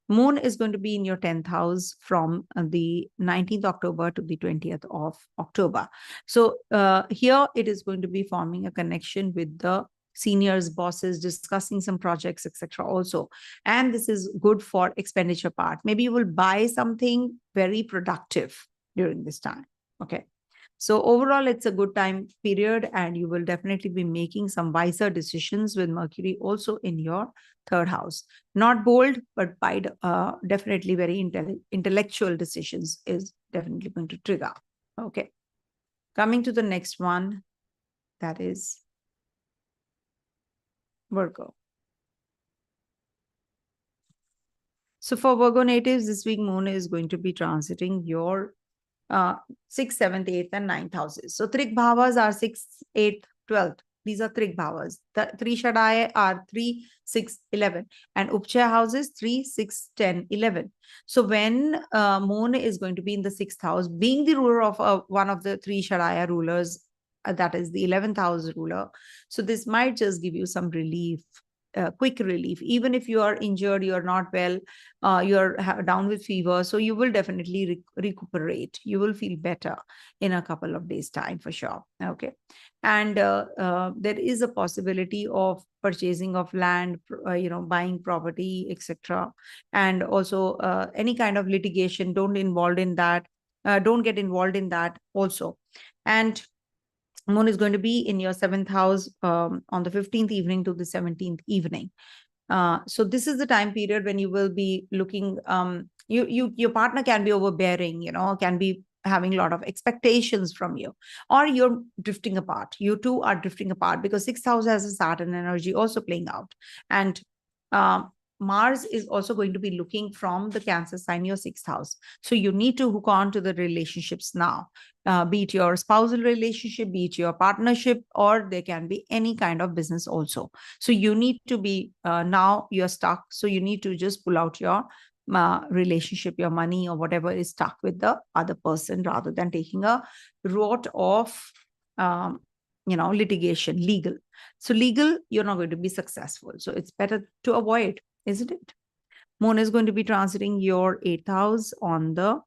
Moon is going to be in your 10th house from the 19th October to the 20th of October. So here it is going to be forming a connection with the seniors, bosses, discussing some projects, etc. also. And this is good for expenditure part. Maybe you will buy something very productive during this time. Okay. So overall, it's a good time period, and you will definitely be making some wiser decisions with Mercury also in your 3rd house. Not bold, but by definitely very intellectual decisions is definitely going to trigger. Okay. Coming to the next one, that is Virgo. So for Virgo natives, this week moon is going to be transiting your 6th, 7th, 8th, and 9th houses. So Trik Bhavas are 6th, 8th, 12th. These are Trik Bhavas. The 3 Shadaya are 3, 6, 11. And Upchaya houses 3, 6, 10, 11. So when moon is going to be in the 6th house, being the ruler of one of the 3 Shadaya rulers, that is the 11th house ruler. So this might just give you some relief. Quick relief. Even if you are injured, you are not well, you're down with fever, so you will definitely recuperate. You will feel better in a couple of days' time for sure. Okay. And there is a possibility of purchasing of land, buying property, etc. And also any kind of litigation, don't get involved in that also. And moon is going to be in your 7th house on the 15th evening to the 17th evening. So this is the time period when you will be looking, your partner can be overbearing, can be having a lot of expectations from you, or you're drifting apart. You two are drifting apart because 6th house has a Saturn energy also playing out. And Mars is also going to be looking from the Cancer sign, your 6th house. So you need to hook on to the relationships now, be it your spousal relationship, be it your partnership, or there can be any kind of business also. So you need to be, now you're stuck. So you need to just pull out your relationship, your money, or whatever is stuck with the other person, rather than taking a route of, litigation, legal. So legal, you're not going to be successful. So it's better to avoid, isn't it? Moon is going to be transiting your 8th house on the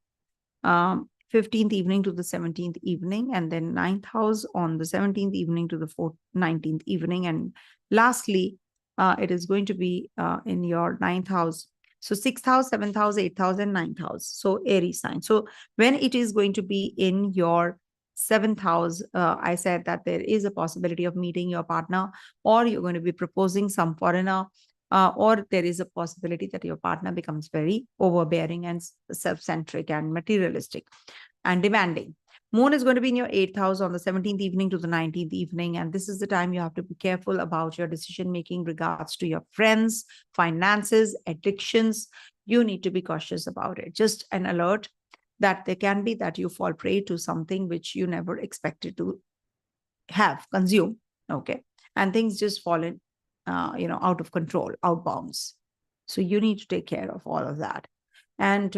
15th evening to the 17th evening, and then 9th house on the 17th evening to the 19th evening. And lastly, it is going to be in your 9th house. So 6th house, 7th house, 8th house, and 9th house. So Aries sign. So when it is going to be in your 7th house, I said that there is a possibility of meeting your partner, or you're going to be proposing some foreigner, or there is a possibility that your partner becomes very overbearing and self-centric and materialistic and demanding. Moon is going to be in your 8th house on the 17th evening to the 19th evening. And this is the time you have to be careful about your decision-making regards to your friends, finances, addictions. You need to be cautious about it. Just an alert that there can be that you fall prey to something which you never expected to consume. Okay. And things just fall in, out of control, out bounds. So you need to take care of all of that. And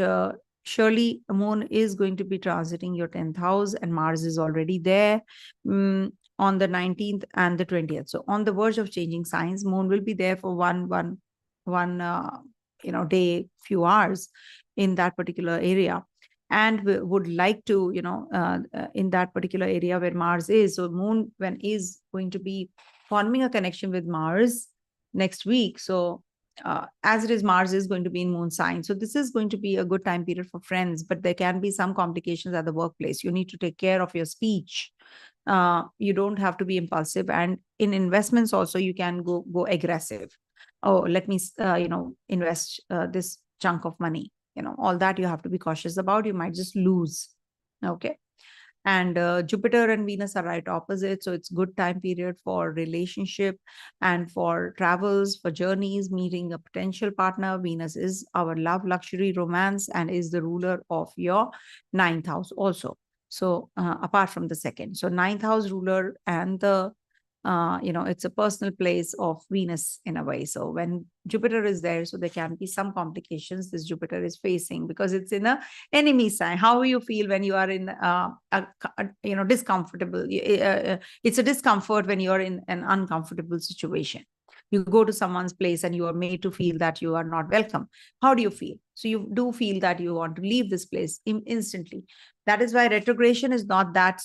surely Moon is going to be transiting your 10th house, and Mars is already there on the 19th and the 20th. So on the verge of changing signs, Moon will be there for one day, few hours in that particular area. And we would like to, in that particular area where Mars is. So Moon is going to be forming a connection with Mars next week. So as it is, Mars is going to be in Moon sign. So this is going to be a good time period for friends, but there can be some complications at the workplace. You need to take care of your speech. You don't have to be impulsive. And in investments also, you can go aggressive. Oh, let me, invest this chunk of money. All that you have to be cautious about. You might just lose. Okay. And Jupiter and Venus are right opposite. So it's good time period for relationship and for travels, for journeys, meeting a potential partner. Venus is our love, luxury, romance, and is the ruler of your 9th house also. So apart from the second. So 9th house ruler and the it's a personal place of Venus in a way. So when Jupiter is there, so there can be some complications this Jupiter is facing because it's in a enemy sign. How you feel when you are in discomfortable? It's a discomfort when you are in an uncomfortable situation. You go to someone's place and you are made to feel that you are not welcome. How do you feel? So you do feel that you want to leave this place instantly. That is why retrogression is not that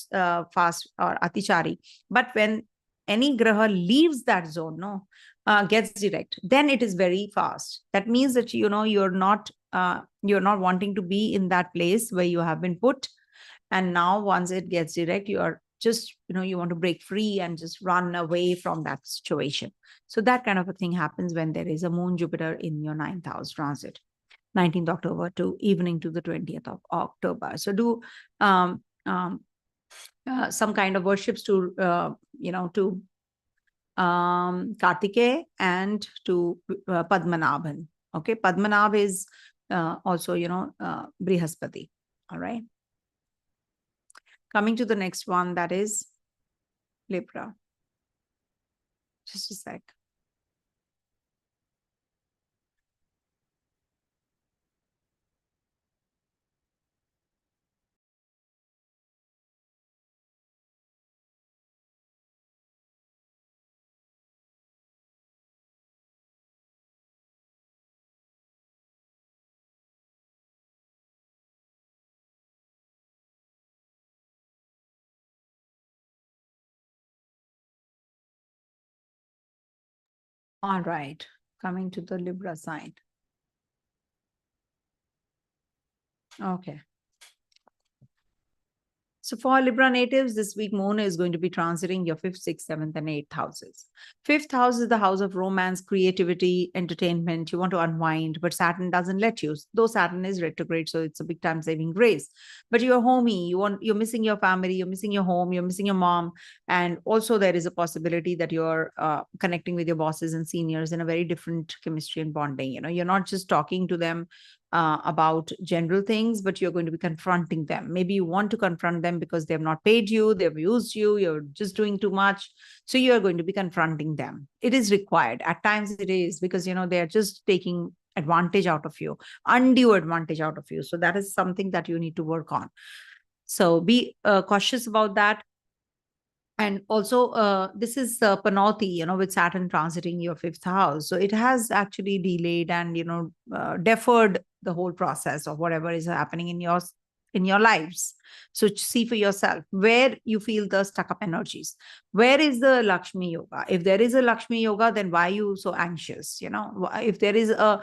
fast or atichari. But when any graha leaves that zone, gets direct, then it is very fast. That means that, you're not wanting to be in that place where you have been put. And now once it gets direct, you are just, you want to break free and just run away from that situation. So that kind of a thing happens when there is a Moon Jupiter in your 9th house transit, 19th October to evening to the 20th of October. So do some kind of worships to Kartikeya and to Padmanabhan. Okay, Padmanabh is also, Brihaspati. All right. Coming to the next one, that is Libra. Just a sec. All right, coming to the Libra side. Okay. So for Libra natives, this week Moon is going to be transiting your 5th, 6th, 7th, and 8th houses. 5th house is the house of romance, creativity, entertainment. You want to unwind, but Saturn doesn't let you. Though Saturn is retrograde, so it's a big time saving grace. But you're homey. You're missing your family. You're missing your home. You're missing your mom. And also there is a possibility that you're connecting with your bosses and seniors in a very different chemistry and bonding. You're not just talking to them about general things, but you're going to be confronting them. Maybe you want to confront them because they've not paid you, they've used you, you're just doing too much. So you're going to be confronting them. It is required. At times it is because, they're just taking advantage out of you, undue advantage out of you. So that is something that you need to work on. So be cautious about that. And also, this is Panauti, with Saturn transiting your 5th house. So it has actually delayed and, deferred the whole process of whatever is happening in your in your lives. So see for yourself where you feel the stuck up energies. Where is the Lakshmi yoga? If there is a Lakshmi yoga, then why are you so anxious? If there is a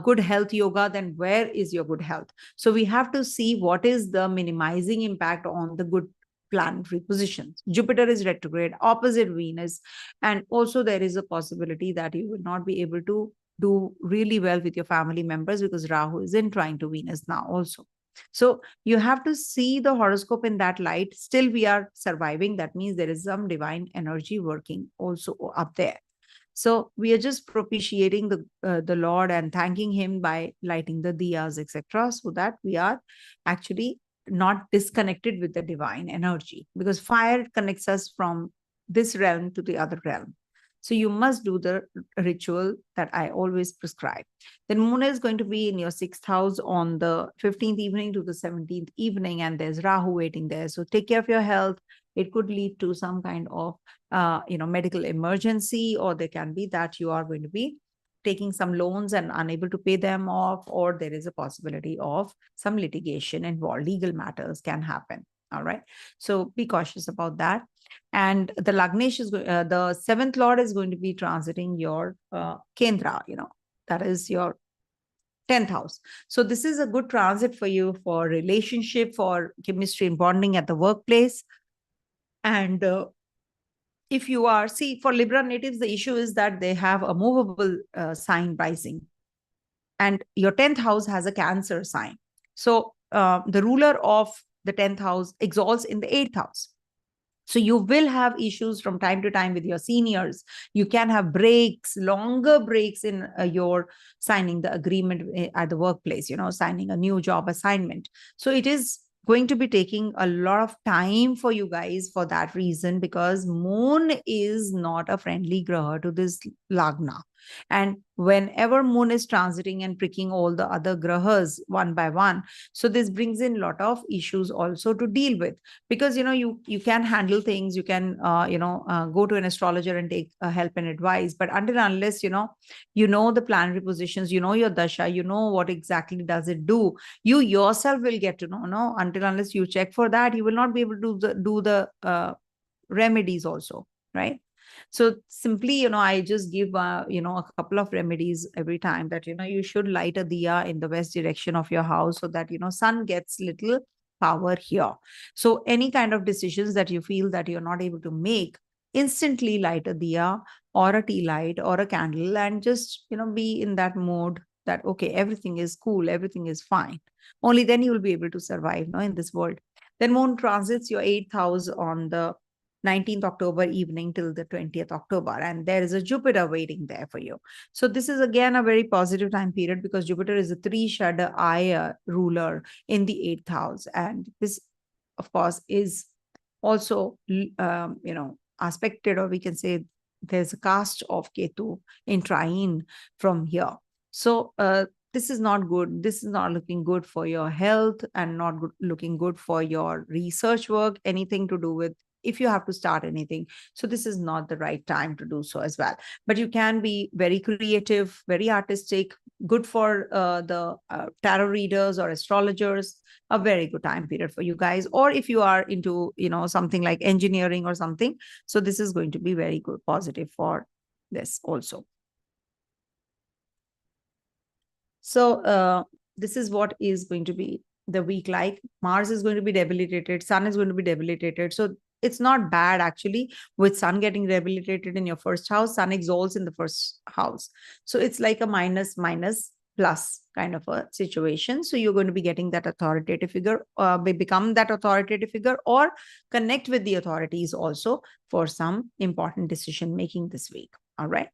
good health yoga, then where is your good health? So we have to see what is the minimizing impact on the good planetary positions. Jupiter is retrograde, opposite Venus, and also there is a possibility that you will not be able to do really well with your family members because Rahu is in trine to Venus now also. So you have to see the horoscope in that light. Still, we are surviving. That means there is some divine energy working also up there. So we are just propitiating the Lord and thanking him by lighting the diyas, etc., so that we are actually not disconnected with the divine energy, because fire connects us from this realm to the other realm. So you must do the ritual that I always prescribe. Then moon is going to be in your 6th house on the 15th evening to the 17th evening, and there's Rahu waiting there. So take care of your health. It could lead to some kind of medical emergency, or there can be that you are going to be taking some loans and unable to pay them off, or there is a possibility of some litigation involved. Legal matters can happen. All right. So be cautious about that. And the Lagnesh is the 7th Lord is going to be transiting your Kendra, that is your 10th house. So this is a good transit for you for relationship, for chemistry and bonding at the workplace. And if you are, see, for Libra natives, the issue is that they have a movable sign rising. And your 10th house has a Cancer sign. So the ruler of the 10th house exalts in the 8th house. So you will have issues from time to time with your seniors. You can have breaks, longer breaks in your signing the agreement at the workplace, signing a new job assignment. So it is going to be taking a lot of time for you guys for that reason, because moon is not a friendly graha to this lagna. And whenever moon is transiting and pricking all the other grahas one by one, so this brings in a lot of issues also to deal with, because you can handle things, you can go to an astrologer and take help and advice, but until unless the planetary positions, your dasha, what exactly does it do, you yourself will get to know. Until unless you check for that, you will not be able to do the remedies also, right? So simply, I just give, a couple of remedies every time, that, you should light a diya in the west direction of your house, so that, sun gets little power here. So any kind of decisions that you feel that you're not able to make, instantly light a diya or a tea light or a candle, and just, be in that mode that, okay, everything is cool, everything is fine. Only then you will be able to survive in this world. Then moon transits your 8th house on the 19th October evening till the 20th October. And there is a Jupiter waiting there for you. So this is again a very positive time period, because Jupiter is a Trishada Aya ruler in the 8th house. And this, of course, is also, aspected, or we can say there's a cast of Ketu in trine from here. So this is not good. This is not looking good for your health, and not looking good for your research work, anything to do with if you have to start anything. So this is not the right time to do so as well. But you can be very creative, very artistic, good for the tarot readers or astrologers, a very good time period for you guys. Or if you are into, something like engineering or something, so this is going to be very good, positive for this also. So this is what is going to be the week like. Mars is going to be debilitated. Sun is going to be debilitated. So it's not bad actually with sun getting debilitated in your first house. Sun exalts in the first house. So it's like a minus plus kind of a situation. So you're going to be getting that authoritative figure, become that authoritative figure, or connect with the authorities also for some important decision making this week. All right.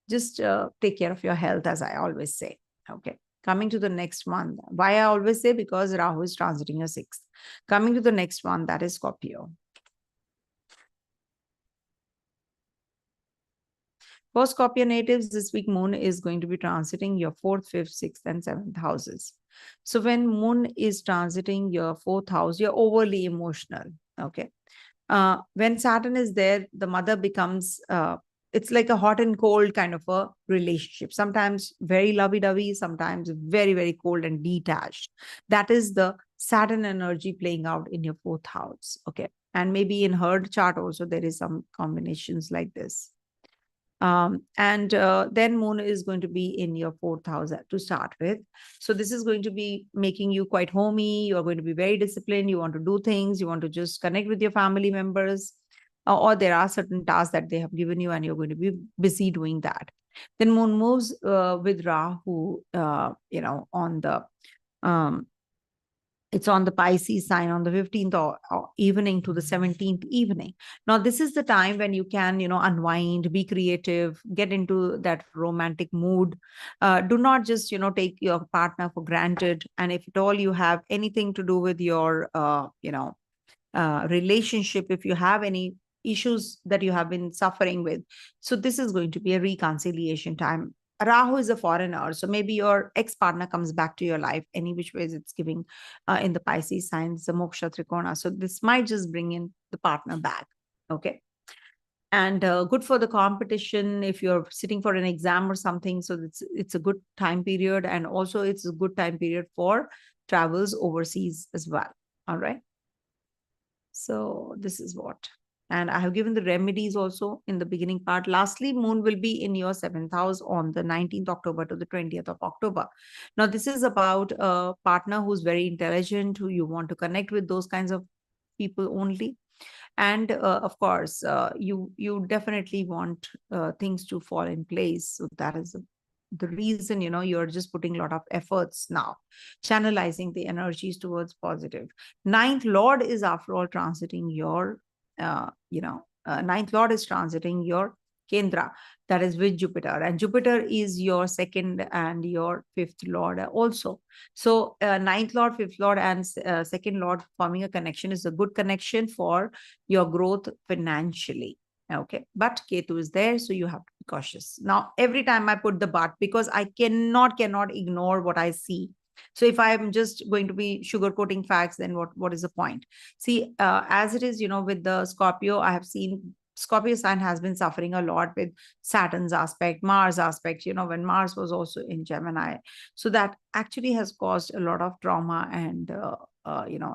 Just take care of your health, as I always say. Okay. Coming to the next one. Why I always say? Because Rahu is transiting your 6th. Coming to the next one, that is Scorpio. For Scorpio natives, this week moon is going to be transiting your 4th, 5th, 6th, and 7th houses. So when moon is transiting your 4th house, you're overly emotional. Okay. When Saturn is there, the mother becomes, it's like a hot and cold kind of a relationship. Sometimes very lovey-dovey, sometimes very, very cold and detached. That is the Saturn energy playing out in your fourth house. Okay. And maybe in her chart also, there is some combinations like this. Then moon is going to be in your fourth house to start with. So this is going to be making you quite homey. You're going to be very disciplined. You want to do things. You want to just connect with your family members. Or there are certain tasks that they have given you and you're going to be busy doing that. Then moon moves with Rahu, on the it's on the Pisces sign on the 15th or evening to the 17th evening. Now, this is the time when you can, unwind, be creative, get into that romantic mood. Do not just, take your partner for granted. And if at all you have anything to do with your, relationship, if you have any issues that you have been suffering with, so this is going to be a reconciliation time. Rahu is a foreigner, so maybe your ex-partner comes back to your life. Any which ways it's giving in the Pisces signs, the moksha trikona. So this might just bring in the partner back. Okay. And good for the competition if you're sitting for an exam or something. So it's a good time period. And also it's a good time period for travels overseas as well. All right. So this is what. And I have given the remedies also in the beginning part. Lastly, moon will be in your 7th house on the 19th October to the 20th of October. Now, this is about a partner who's very intelligent, who you want to connect with, those kinds of people only. And of course, you definitely want things to fall in place. So that is the reason, you're just putting a lot of efforts now, channelizing the energies towards positive. Ninth Lord is, after all, transiting your, ninth Lord is transiting your Kendra, that is with Jupiter. And Jupiter is your second and your fifth Lord also. So ninth Lord, fifth Lord, and second Lord forming a connection is a good connection for your growth financially. Okay, but Ketu is there, so you have to be cautious. Now, every time I put the but, because I cannot ignore what I see. So if I'm just going to be sugarcoating facts, then what is the point? See, as it is, with the Scorpio, I have seen Scorpio sign has been suffering a lot with Saturn's aspect, Mars aspect, when Mars was also in Gemini. So that actually has caused a lot of trauma and,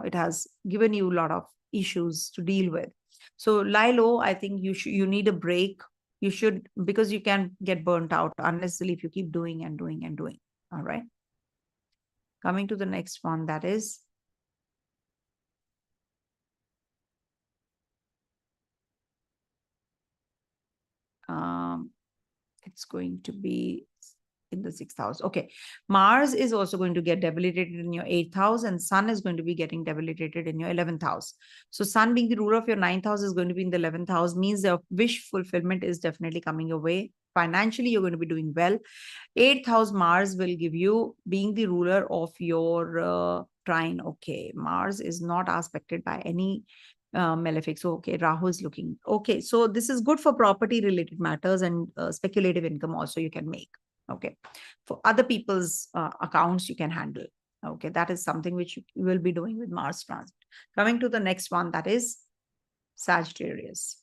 it has given you a lot of issues to deal with. So lie low. I think you need a break. You should, because you can get burnt out unnecessarily if you keep doing and doing and doing. All right. Coming to the next one, that is it's going to be in the 6th house. Okay. Mars is also going to get debilitated in your 8th house, and Sun is going to be getting debilitated in your 11th house. So Sun, being the ruler of your 9th house, is going to be in the 11th house, means the wish fulfillment is definitely coming your way. Financially, you're going to be doing well. 8th house Mars will give you, being the ruler of your trine. Okay. Mars is not aspected by any malefic. So, okay, Rahu is looking. Okay, so this is good for property related matters, and speculative income also you can make. Okay, for other people's accounts you can handle. Okay, that is something which you will be doing with Mars transit. Coming to the next one, that is Sagittarius.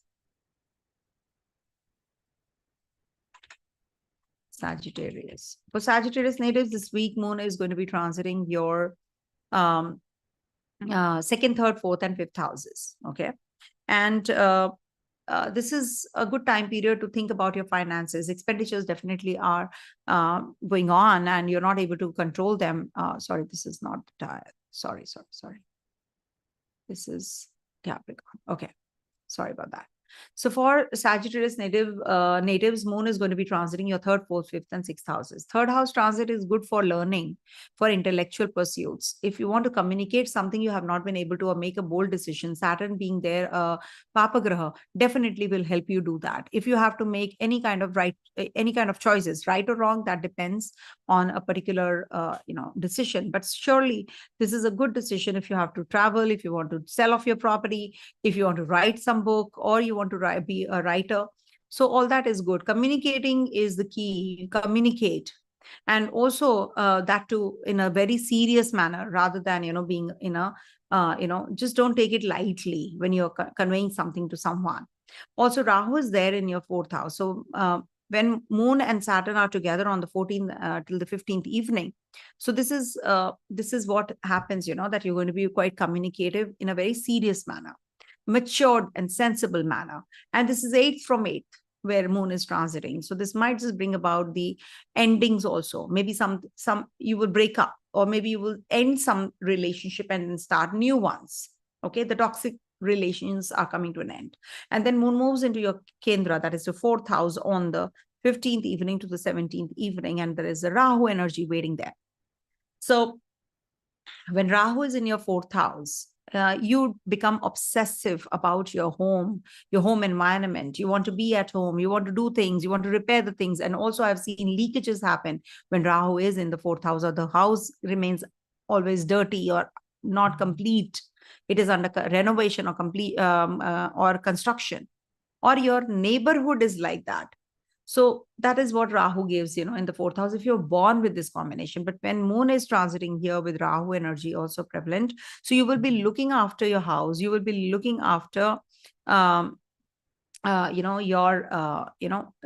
Sagittarius. For Sagittarius natives, this week moon is going to be transiting your second, third, fourth, and fifth houses. Okay. And this is a good time period to think about your finances. Expenditures definitely are going on and you're not able to control them. Sorry, this is not, sorry. This is Capricorn. Okay. Sorry about that. So for Sagittarius natives, moon is going to be transiting your third, fourth, fifth, and sixth houses. Third house transit is good for learning, for intellectual pursuits. If you want to communicate something you have not been able to, or make a bold decision, Saturn being there, Papa Graha, definitely will help you do that. If you have to make any kind of choices, right or wrong, that depends on a particular, decision. But surely this is a good decision if you have to travel, if you want to sell off your property, if you want to write some book, or you want to be a writer. So all that is good. Communicating is the key. Communicate. And also that too in a very serious manner, rather than, being in a, just don't take it lightly when you're conveying something to someone. Also, Rahu is there in your fourth house. So when Moon and Saturn are together on the 14th till the 15th evening. So this is what happens, that you're going to be quite communicative in a very serious manner, matured and sensible manner. And this is 8th from 8th where Moon is transiting. So this might just bring about the endings also. Maybe some you will break up, or maybe you will end some relationship and then start new ones. Okay, the toxic relations are coming to an end. And then Moon moves into your Kendra, that is the 4th house, on the 15th evening to the 17th evening, and there is a Rahu energy waiting there. So when Rahu is in your 4th house, you become obsessive about your home environment. You want to be at home, you want to do things, you want to repair the things. And also I've seen leakages happen when Rahu is in the 4th house, or the house remains always dirty or not complete. It is under renovation or complete or construction, or your neighborhood is like that. So that is what Rahu gives, in the 4th house, if you're born with this combination. But when Moon is transiting here with Rahu energy also prevalent, so you will be looking after your house. You will be looking after, your,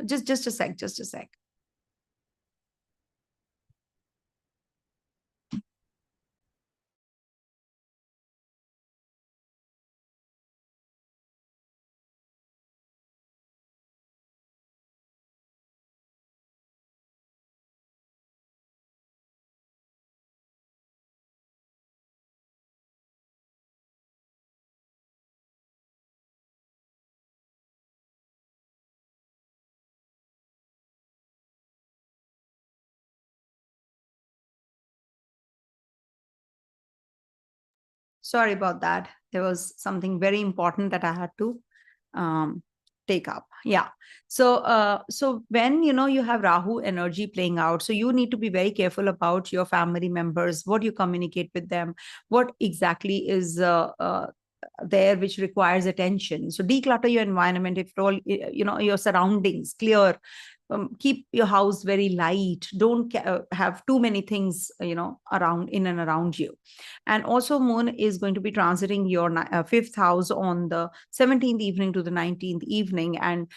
just a sec. Sorry about that. There was something very important that I had to take up. Yeah. So when, you have Rahu energy playing out, so you need to be very careful about your family members, what you communicate with them, what exactly is there which requires attention. So declutter your environment, if at all, your surroundings clear. Keep your house very light. Don't have too many things, around, in and around you. And also Moon is going to be transiting your 5th house on the 17th evening to the 19th evening. And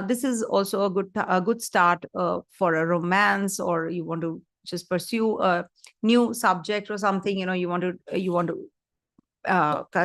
this is also a good start for a romance, or you want to just pursue a new subject or something, you want to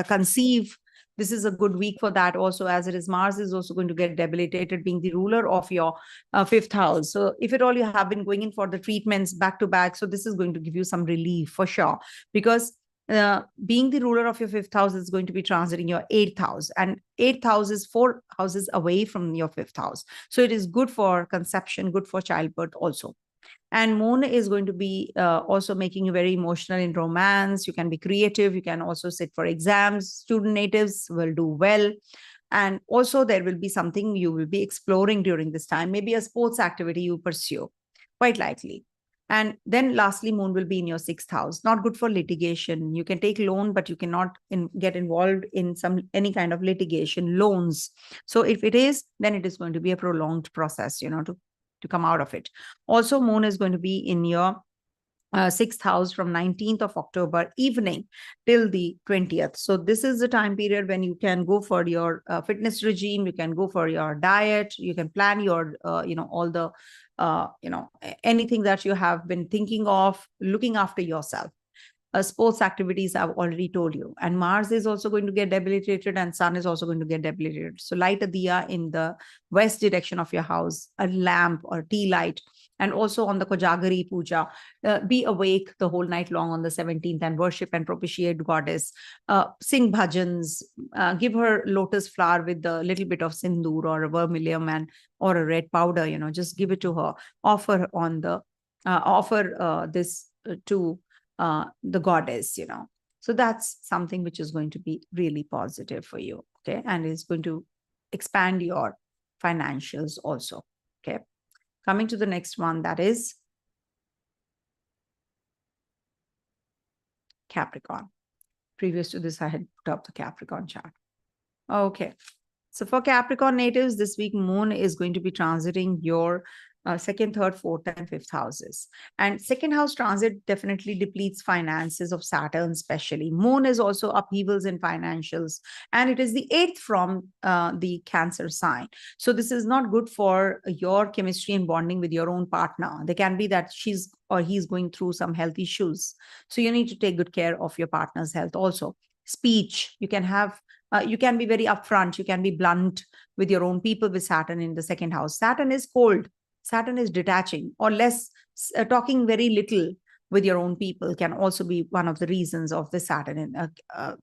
conceive. This is a good week for that also, as it is Mars is also going to get debilitated, being the ruler of your 5th house. So if at all you have been going in for the treatments back to back, so this is going to give you some relief for sure, because being the ruler of your 5th house is going to be transiting your 8th house, and 8th house is 4 houses away from your 5th house. So it is good for conception, good for childbirth also. And Moon is going to be also making you very emotional in romance. You can be creative. You can also sit for exams. Student natives will do well. And also there will be something you will be exploring during this time, maybe a sports activity you pursue, quite likely. And then lastly, Moon will be in your 6th house. Not good for litigation. You can take loan, but you cannot get involved in any kind of litigation, loans. So if it is, then it is going to be a prolonged process, to come out of it. Also, Moon is going to be in your 6th house from 19th of October evening till the 20th. So this is the time period when you can go for your fitness regime, you can go for your diet, you can plan your, all the, anything that you have been thinking of, looking after yourself. Sports activities, I've already told you. And Mars is also going to get debilitated, and Sun is also going to get debilitated. So light a diya in the west direction of your house, a lamp or tea light. And also on the Kojagari Puja, be awake the whole night long on the 17th and worship and propitiate goddess. Sing bhajans, give her lotus flower with a little bit of sindoor or a vermilion or a red powder, just give it to her. Offer on the, offer this to the goddess, So that's something which is going to be really positive for you, okay? And is going to expand your financials also, okay? Coming to the next one, that is Capricorn. Previous to this, I had put up the Capricorn chart. Okay. So for Capricorn natives, this week, Moon is going to be transiting your second, third, fourth, and fifth houses. And second house transit definitely depletes finances of Saturn, especially. Moon is also upheavals in financials, and it is the eighth from the Cancer sign. So this is not good for your chemistry and bonding with your own partner. There can be that she's or he's going through some health issues. So you need to take good care of your partner's health also. Speech, you can have you can be very upfront, you can be blunt with your own people with Saturn in the second house. Saturn is cold. Saturn is detaching or less, talking very little with your own people can also be one of the reasons of the Saturn,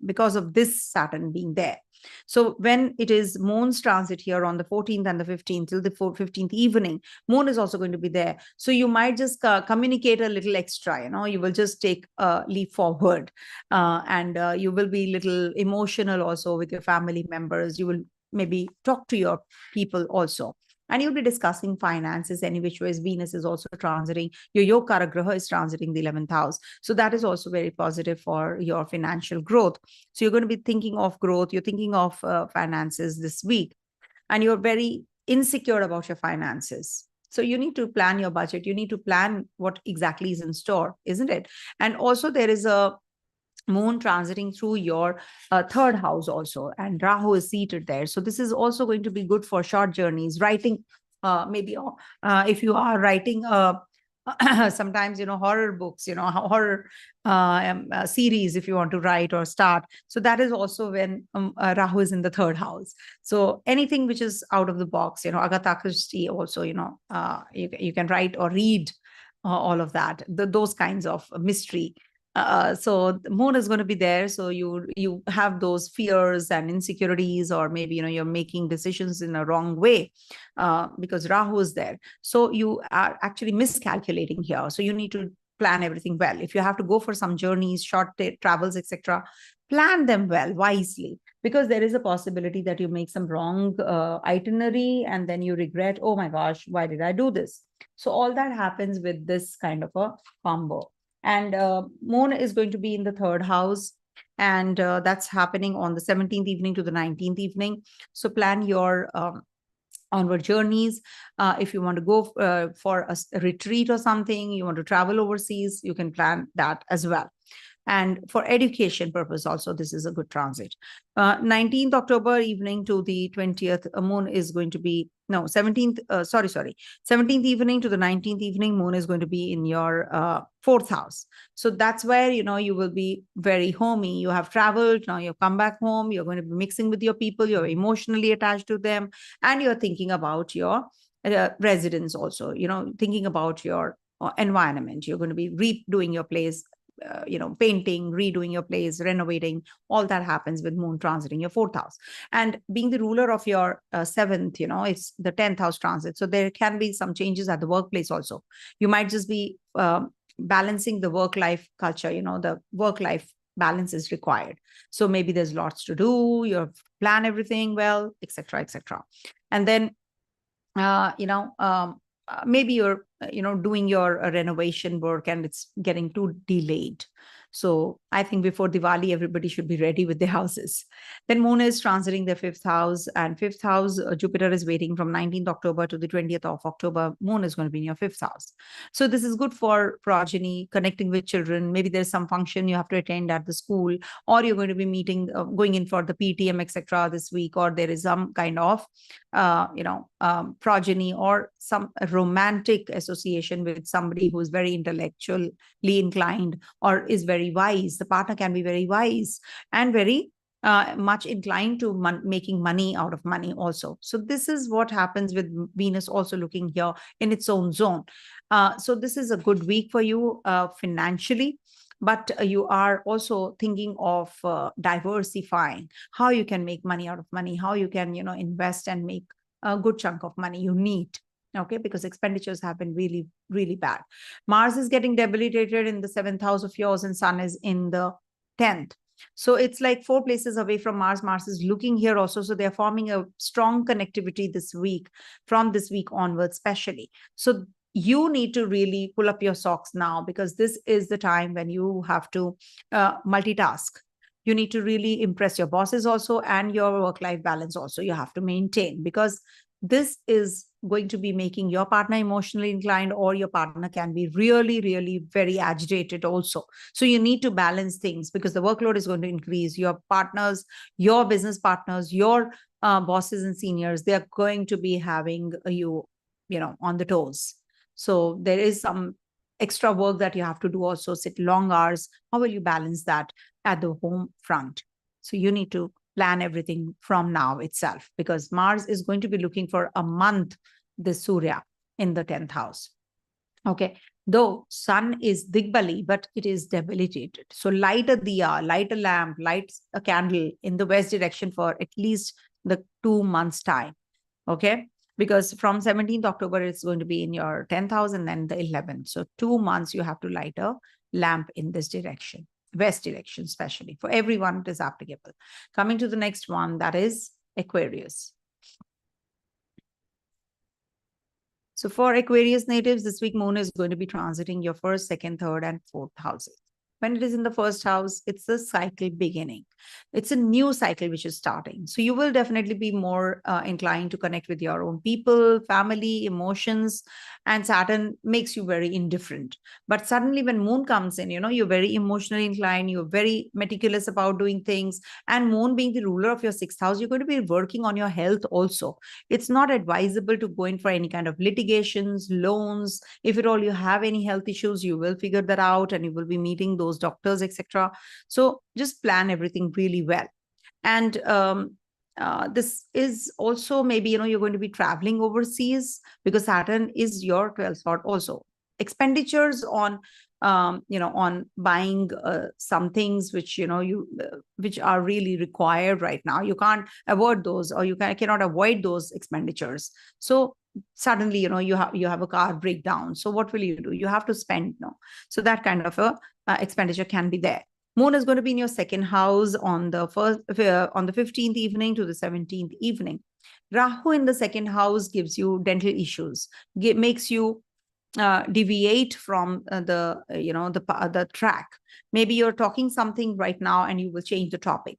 because of this Saturn being there. So when it is Moon's transit here on the 14th and the 15th till the 15th evening, Moon is also going to be there. So you might just communicate a little extra, you will just take a leap forward, and you will be little emotional also with your family members. You will maybe talk to your people also. And you'll be discussing finances any which ways. Venus is also transiting. Your Yogkara Graha is transiting the 11th house. So that is also very positive for your financial growth. So you're going to be thinking of growth. You're thinking of finances this week. And you're very insecure about your finances. So you need to plan your budget. You need to plan what exactly is in store, isn't it? And also there is a Moon transiting through your third house also, and Rahu is seated there. So this is also going to be good for short journeys, writing, maybe if you are writing sometimes, horror books, horror series, if you want to write or start. So that is also when Rahu is in the third house. So anything which is out of the box, Agatha Christie also, you can write or read all of that, those kinds of mystery. So the Moon is going to be there. So you have those fears and insecurities, or maybe you're making decisions in a wrong way because Rahu is there. So you are actually miscalculating here. So you need to plan everything well. If you have to go for some journeys, short travels, etc., plan them well, wisely, because there is a possibility that you make some wrong itinerary and then you regret, oh my gosh, why did I do this? So all that happens with this kind of a combo. And Moon is going to be in the third house, and that's happening on the 17th evening to the 19th evening. So plan your onward journeys. If you want to go for a retreat or something, you want to travel overseas, you can plan that as well. And for education purpose also, this is a good transit. 19th October evening to the 20th, Moon is going to be, 17th, 17th evening to the 19th evening, Moon is going to be in your fourth house. So that's where, you will be very homey. You have traveled, now you've come back home, you're going to be mixing with your people, you're emotionally attached to them, and you're thinking about your residence also, thinking about your environment. You're going to be redoing your place, painting, redoing your place, renovating. All that happens with Moon transiting your fourth house. And being the ruler of your seventh, it's the 10th house transit. So there can be some changes at the workplace also. You might just be balancing the work-life culture, the work-life balance is required. So maybe there's lots to do, you have to plan everything well, etc., etc. And then, maybe you're doing your renovation work and it's getting too delayed. So I think before Diwali, everybody should be ready with their houses. Then Moon is transiting the fifth house, and fifth house, Jupiter is waiting from 19th October to the 20th of October. Moon is going to be in your fifth house. So this is good for progeny, connecting with children. Maybe there's some function you have to attend at the school, or you're going to be meeting, going in for the PTM, etc. this week, or there is some kind of, progeny or some romantic association with somebody who is very intellectually inclined or is very wise. The partner can be very wise and very much inclined to making money out of money also. So this is what happens with Venus also looking here in its own zone. So this is a good week for you financially, but you are also thinking of diversifying how you can make money out of money, how you can, invest and make a good chunk of money you need. Okay, because expenditures have been really, really bad. Mars is getting debilitated in the 7th house of yours, and Sun is in the 10th. So it's like 4 places away from Mars. Mars is looking here also. So they're forming a strong connectivity this week, from this week onwards, especially. So you need to really pull up your socks now, because this is the time when you have to multitask. You need to really impress your bosses also, and your work-life balance also you have to maintain, because this is going to be making your partner emotionally inclined, or your partner can be really, really very agitated also. So you need to balance things because the workload is going to increase. Your partners, your business partners, your bosses and seniors, they are going to be having you on the toes. So there is some extra work that you have to do also, sit long hours. How will you balance that at the home front? So you need to plan everything from now itself, because Mars is going to be looking for a month, the Surya in the 10th house. Okay. Though sun is Digbali, but it is debilitated. So light a diya, light a lamp, light a candle in the west direction for at least the 2 months time. Okay. Because from 17th October, it's going to be in your 10th house and then the 11th. So 2 months, you have to light a lamp in this direction, west direction, especially. For everyone, it is applicable. Coming to the next one, that is Aquarius. So for Aquarius natives, this week moon is going to be transiting your first, second, third, and fourth houses. When it is in the first house, it's a cycle beginning. It's a new cycle which is starting. So you will definitely be more inclined to connect with your own people, family, emotions, and Saturn makes you very indifferent. But suddenly when moon comes in, you're very emotionally inclined, you're very meticulous about doing things. And moon being the ruler of your sixth house, you're going to be working on your health also. It's not advisable to go in for any kind of litigations, loans. If at all you have any health issues, you will figure that out and you will be meeting those doctors, etc. So just plan everything really well. And this is also maybe, you're going to be traveling overseas because Saturn is your 12th lord also. Expenditures on on buying some things which which are really required right now. You can't avoid those, or you cannot avoid those expenditures. So suddenly you have a car breakdown. So what will you do? You have to spend. So that kind of a expenditure can be there. Moon is going to be in your second house on the 15th evening to the 17th evening. Rahu in the second house gives you dental issues, makes you deviate from the track. Maybe you're talking something right now and you will change the topic.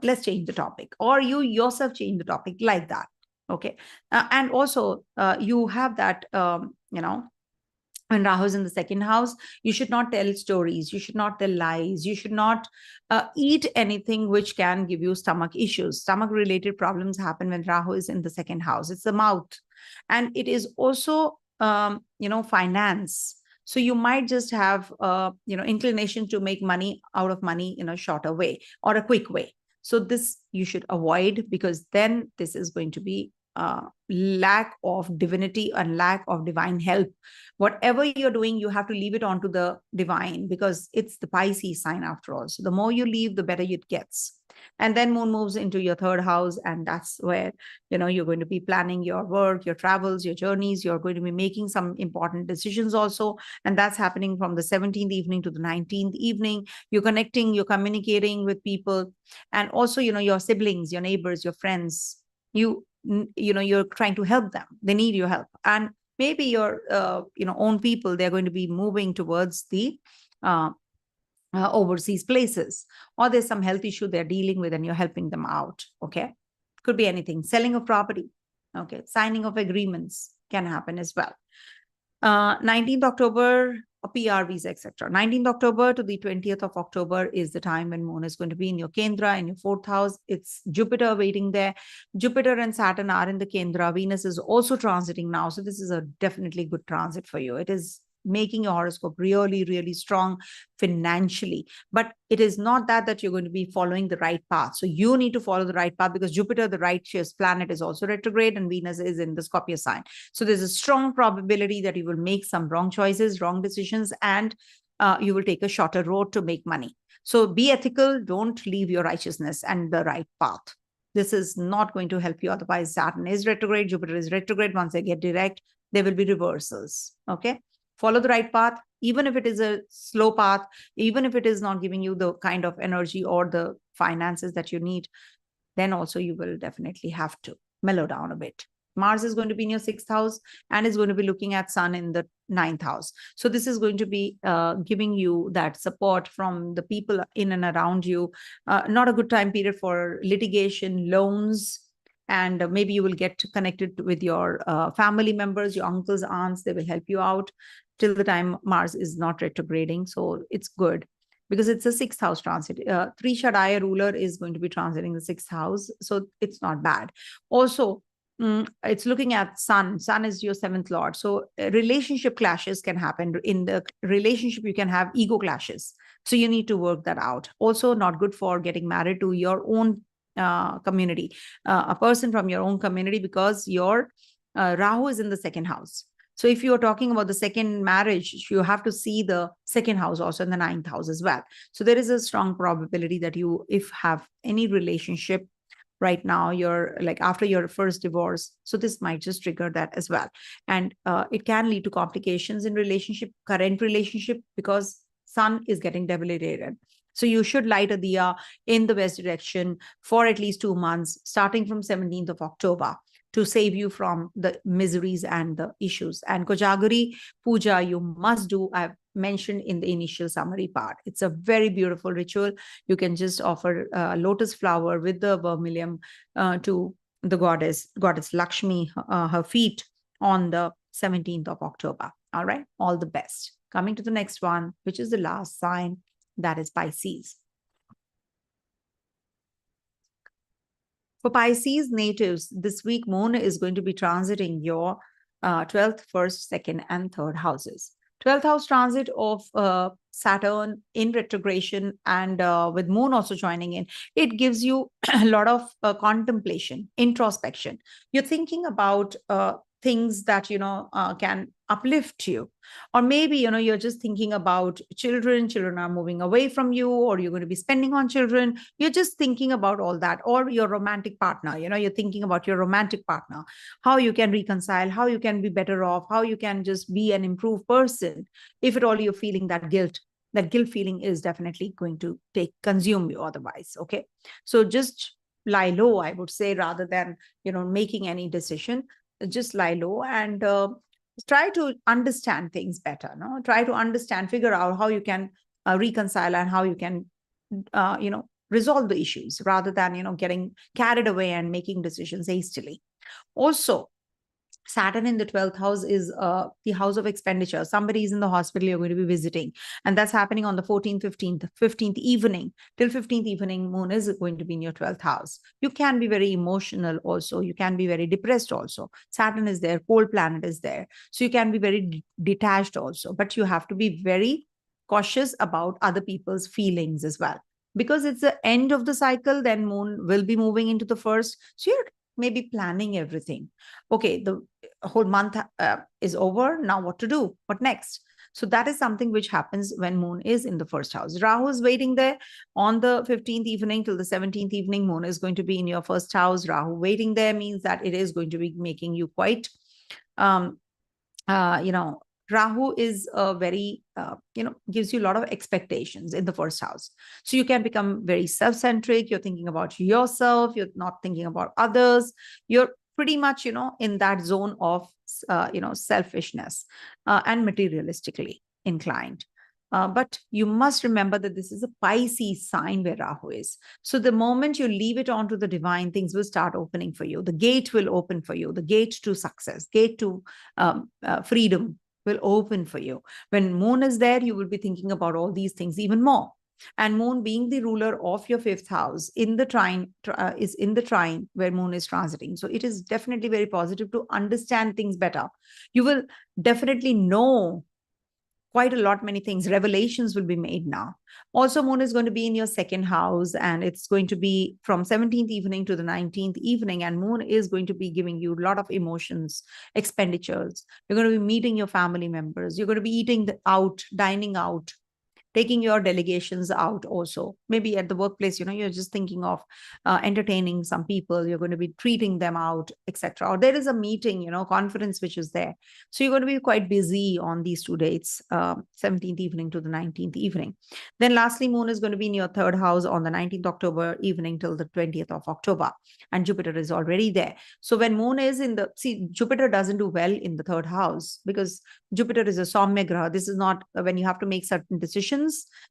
Let's change the topic, or you yourself change the topic like that. Okay. And also you have that when Rahu is in the second house, you should not tell stories, you should not tell lies, you should not eat anything which can give you stomach issues. Stomach related problems happen when Rahu is in the second house. It's the mouth, and it is also finance. So you might just have inclination to make money out of money in a shorter way or a quick way. So this you should avoid, because then this is going to be lack of divinity and lack of divine help. Whatever you're doing, you have to leave it onto the divine, because it's the Pisces sign after all. So the more you leave, the better it gets. And then moon moves into your third house, and that's where you're going to be planning your work, your travels, your journeys. You're going to be making some important decisions also, and that's happening from the 17th evening to the 19th evening. You're connecting, you're communicating with people, and also your siblings, your neighbors, your friends. You're trying to help them. They need your help. And maybe your own people, they're going to be moving towards the overseas places, or there's some health issue they're dealing with and you're helping them out. Okay. Could be anything. Selling of property. Okay. Signing of agreements can happen as well. 19th October, a PR visa, etc. 19th October to the 20th of October is the time when moon is going to be in your Kendra, in your fourth house. It's Jupiter waiting there. Jupiter and Saturn are in the Kendra. Venus is also transiting now. So this is a definitely good transit for you. It is making your horoscope really, really strong financially. But it is not that you're going to be following the right path. So you need to follow the right path, because Jupiter, the righteous planet, is also retrograde, and Venus is in the Scorpio sign. So there's a strong probability that you will make some wrong choices, wrong decisions, and you will take a shorter road to make money. So be ethical. Don't leave your righteousness and the right path. This is not going to help you. Otherwise, Saturn is retrograde, Jupiter is retrograde. Once they get direct, there will be reversals. Okay. Follow the right path, even if it is a slow path, even if it is not giving you the kind of energy or the finances that you need, then also you will definitely have to mellow down a bit. Mars is going to be in your sixth house and is going to be looking at Sun in the ninth house. So this is going to be giving you that support from the people in and around you. Not a good time period for litigation, loans, and maybe you will get connected with your family members, your uncles, aunts. They will help you out till the time Mars is not retrograding. So it's good because it's a sixth house transit. Three Shadaya ruler is going to be transiting the sixth house. So it's not bad. Also, it's looking at sun. Sun is your seventh lord. So relationship clashes can happen. In the relationship, you can have ego clashes. So you need to work that out. Also, not good for getting married to your own community, a person from your own community, because your Rahu is in the second house. So if you're talking about the second marriage, you have to see the second house also in the ninth house as well. So there is a strong probability that you, if have any relationship right now, you're like after your first divorce, so this might just trigger that as well. And it can lead to complications in relationship, current relationship, because sun is getting debilitated. So you should light a diya in the west direction for at least 2 months, starting from 17th of October, to save you from the miseries and the issues. And Kojagari Puja, you must do. I've mentioned in the initial summary part. It's a very beautiful ritual. You can just offer lotus flower with the vermilion to the goddess Lakshmi, her feet, on the 17th of October. All right, all the best. Coming to the next one, which is the last sign, that is Pisces. For Pisces natives, this week, Moon is going to be transiting your 12th, 1st, 2nd, and 3rd houses. 12th house transit of Saturn in retrogression and with Moon also joining in, it gives you a lot of contemplation, introspection. You're thinking about things that, can uplift you. Or maybe, you're just thinking about children are moving away from you, or you're going to be spending on children. You're just thinking about all that. Or your romantic partner, you're thinking about your romantic partner, how you can reconcile, how you can be better off, how you can just be an improved person. If at all you're feeling that guilt feeling is definitely going to consume you otherwise. Okay. So just lie low, I would say, rather than, making any decision. Just lie low and try to understand things better. No, try to understand, figure out how you can reconcile and how you can, resolve the issues rather than, getting carried away and making decisions hastily. Also, Saturn in the 12th house is the house of expenditure. Somebody is in the hospital you're going to be visiting. And that's happening on the 14th, 15th evening. Till 15th evening, Moon is going to be in your 12th house. You can be very emotional also. You can be very depressed also. Saturn is there. Cold planet is there. So you can be very detached also. But you have to be very cautious about other people's feelings as well. Because it's the end of the cycle, then Moon will be moving into the first. So you're maybe planning everything. Okay, the whole month is over. Now what to do? What next? So that is something which happens when Moon is in the first house. Rahu is waiting there on the 15th evening till the 17th evening. Moon is going to be in your first house. Rahu waiting there means that it is going to be making you quite, Rahu is very, gives you a lot of expectations in the first house. So you can become very self-centric. You're thinking about yourself. You're not thinking about others. You're pretty much, in that zone of, selfishness and materialistically inclined. But you must remember that this is a Pisces sign where Rahu is. So the moment you leave it on to the divine, things will start opening for you. The gate will open for you. The gate to success, gate to freedom will open for you. When Moon is there, you will be thinking about all these things even more. And Moon, being the ruler of your 5th house, in the trine is in the trine where Moon is transiting. So it is definitely very positive to understand things better. You will definitely know quite a lot, many things. Revelations will be made now. Also, Moon is going to be in your 2nd house, and it's going to be from 17th evening to the 19th evening. And Moon is going to be giving you a lot of emotions, expenditures. You're going to be meeting your family members. You're going to be eating out, dining out, taking your delegations out also. Maybe at the workplace, you're just thinking of entertaining some people. You're going to be treating them out, etc. Or there is a meeting, conference which is there. So you're going to be quite busy on these 2 dates, 17th evening to the 19th evening. Then lastly, Moon is going to be in your 3rd house on the 19th October evening till the 20th of October. And Jupiter is already there. So when Moon is in Jupiter doesn't do well in the 3rd house because Jupiter is a Saumya Graha. This is not when you have to make certain decisions.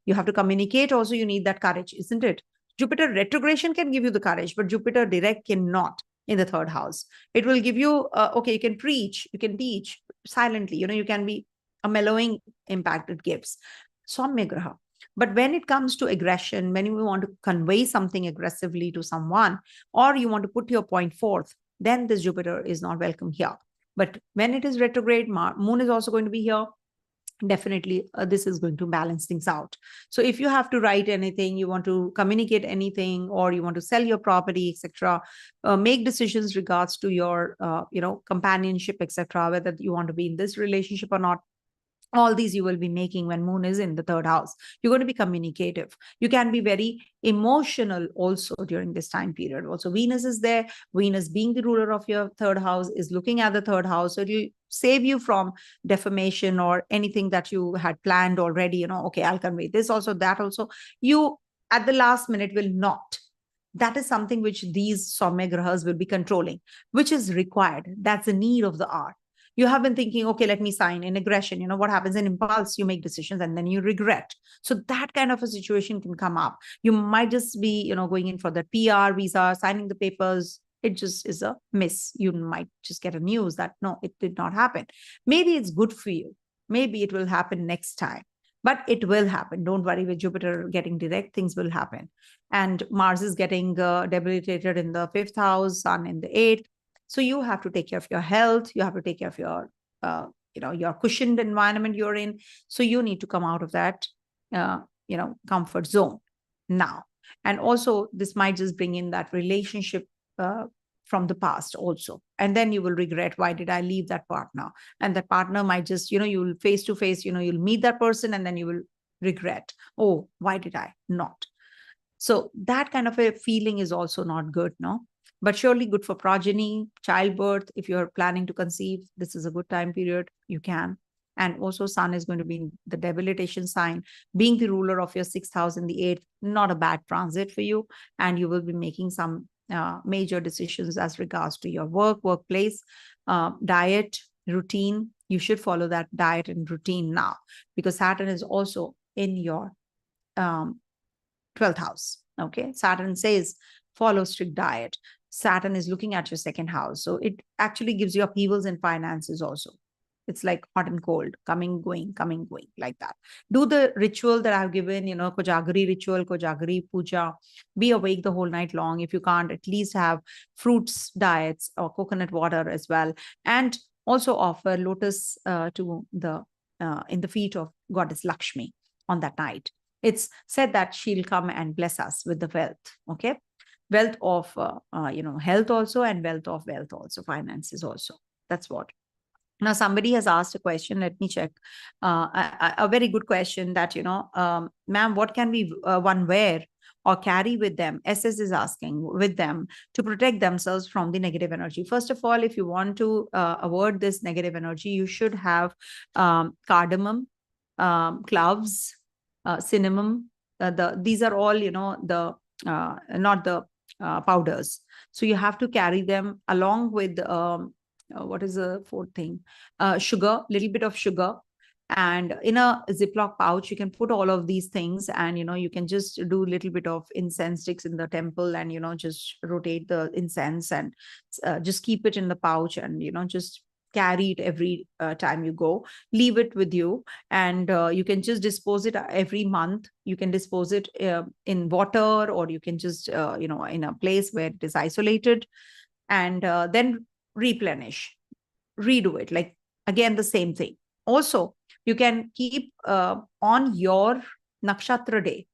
You have to communicate. Also, you need that courage, isn't it? Jupiter retrogression can give you the courage, but Jupiter direct cannot. in the third house. It will give you, okay, you can preach, you can teach silently, you can be a mellowing impact it gives. Soumya Graha. But when it comes to aggression, when you want to convey something aggressively to someone, or you want to put your point forth, then this Jupiter is not welcome here. But when it is retrograde, Moon is also going to be here. Definitely, this is going to balance things out. So if you have to write anything, you want to communicate anything, or you want to sell your property, etc., make decisions regards to your, companionship, etc., whether you want to be in this relationship or not. All these you will be making when Moon is in the third house. You're going to be communicative. You can be very emotional also during this time period. Also, Venus is there. Venus, being the ruler of your third house, is looking at the third house. So it will save you from defamation or anything that you had planned already. Okay, I'll convey this also, that also. You, at the last minute, will not. That is something which these Soumya Grahas will be controlling, which is required. That's the need of the hour. You have been thinking, okay, let me sign in aggression. What happens in impulse? You make decisions and then you regret. So that kind of a situation can come up. You might just be, going in for the PR visa, signing the papers. It just is a miss. You might just get a news that, no, it did not happen. Maybe it's good for you. Maybe it will happen next time. But it will happen. Don't worry, with Jupiter getting direct, things will happen. And Mars is getting debilitated in the 5th house, Sun in the 8th. So you have to take care of your health. You have to take care of your, your cushioned environment you're in. So you need to come out of that, comfort zone now. And also, this might just bring in that relationship from the past also. And then you will regret, why did I leave that partner? And that partner might just, you'll face to face, you'll meet that person and then you will regret, oh, why did I not? So that kind of a feeling is also not good, no? But surely good for progeny, childbirth. If you're planning to conceive, this is a good time period. You can. And also Sun is going to be in the debilitation sign, being the ruler of your 6th house in the 8th, not a bad transit for you. And you will be making some major decisions as regards to your workplace, diet, routine. You should follow that diet and routine now, because Saturn is also in your 12th house. Okay. Saturn says, follow strict diet. Saturn is looking at your 2nd house. So it actually gives you upheavals in finances also. It's like hot and cold, coming, going, like that. Do the ritual that I've given, Kojagari ritual, Kojagari puja. Be awake the whole night long. If you can't, at least have fruits diets or coconut water as well. And also offer lotus to in the feet of Goddess Lakshmi on that night. It's said that she'll come and bless us with the wealth. Okay. Wealth of, health also, and wealth also, finances also. That's what. Now, somebody has asked a question. Let me check. A very good question that, ma'am, what can one wear or carry with them? SS is asking, with them, to protect themselves from the negative energy. First of all, if you want to avoid this negative energy, you should have cardamom, cloves, cinnamon. These are all, not the powders. So you have to carry them along with what is the 4th thing? Sugar, little bit of sugar. And in a Ziploc pouch, you can put all of these things, and, you can just do a little bit of incense sticks in the temple, and, just rotate the incense and just keep it in the pouch, and, just carry it every time you go. Leave it with you, and you can just dispose it every month. You can dispose it in water, or you can just, in a place where it is isolated, and then replenish, redo it. Like, again, the same thing. Also, you can keep on your nakshatra day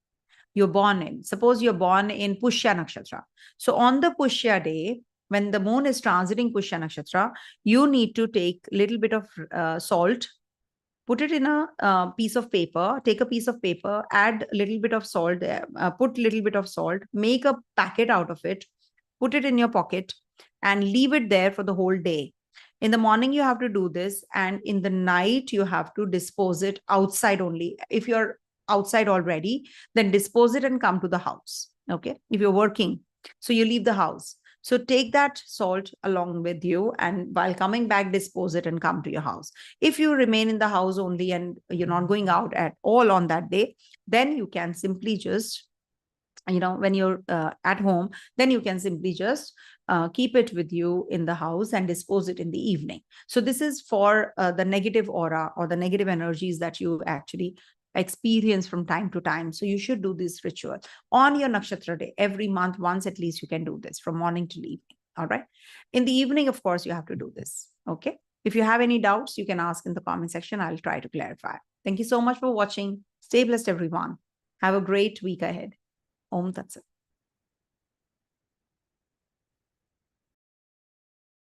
you're born in. Suppose you're born in Pushya Nakshatra. So on the Pushya day, when the moon is transiting Pushya Nakshatra, you need to take a little bit of salt, put it in a piece of paper, take a piece of paper, add a little bit of salt, put a little bit of salt, make a packet out of it, put it in your pocket, and leave it there for the whole day. In the morning, you have to do this, and in the night, you have to dispose it outside only. If you're outside already, then dispose it and come to the house. Okay. If you're working, so you leave the house. So take that salt along with you, and while coming back, dispose it and come to your house. If you remain in the house only and you're not going out at all on that day, then you can simply just, when you're at home, then you can simply just keep it with you in the house and dispose it in the evening. So this is for the negative aura or the negative energies that you actually experience from time to time. So you should do this ritual on your nakshatra day. Every month, once at least, you can do this from morning till evening. All right. In the evening, of course, you have to do this. Okay. If you have any doubts, you can ask in the comment section. I'll try to clarify. Thank you so much for watching. Stay blessed, everyone. Have a great week ahead. Om Tat Sat.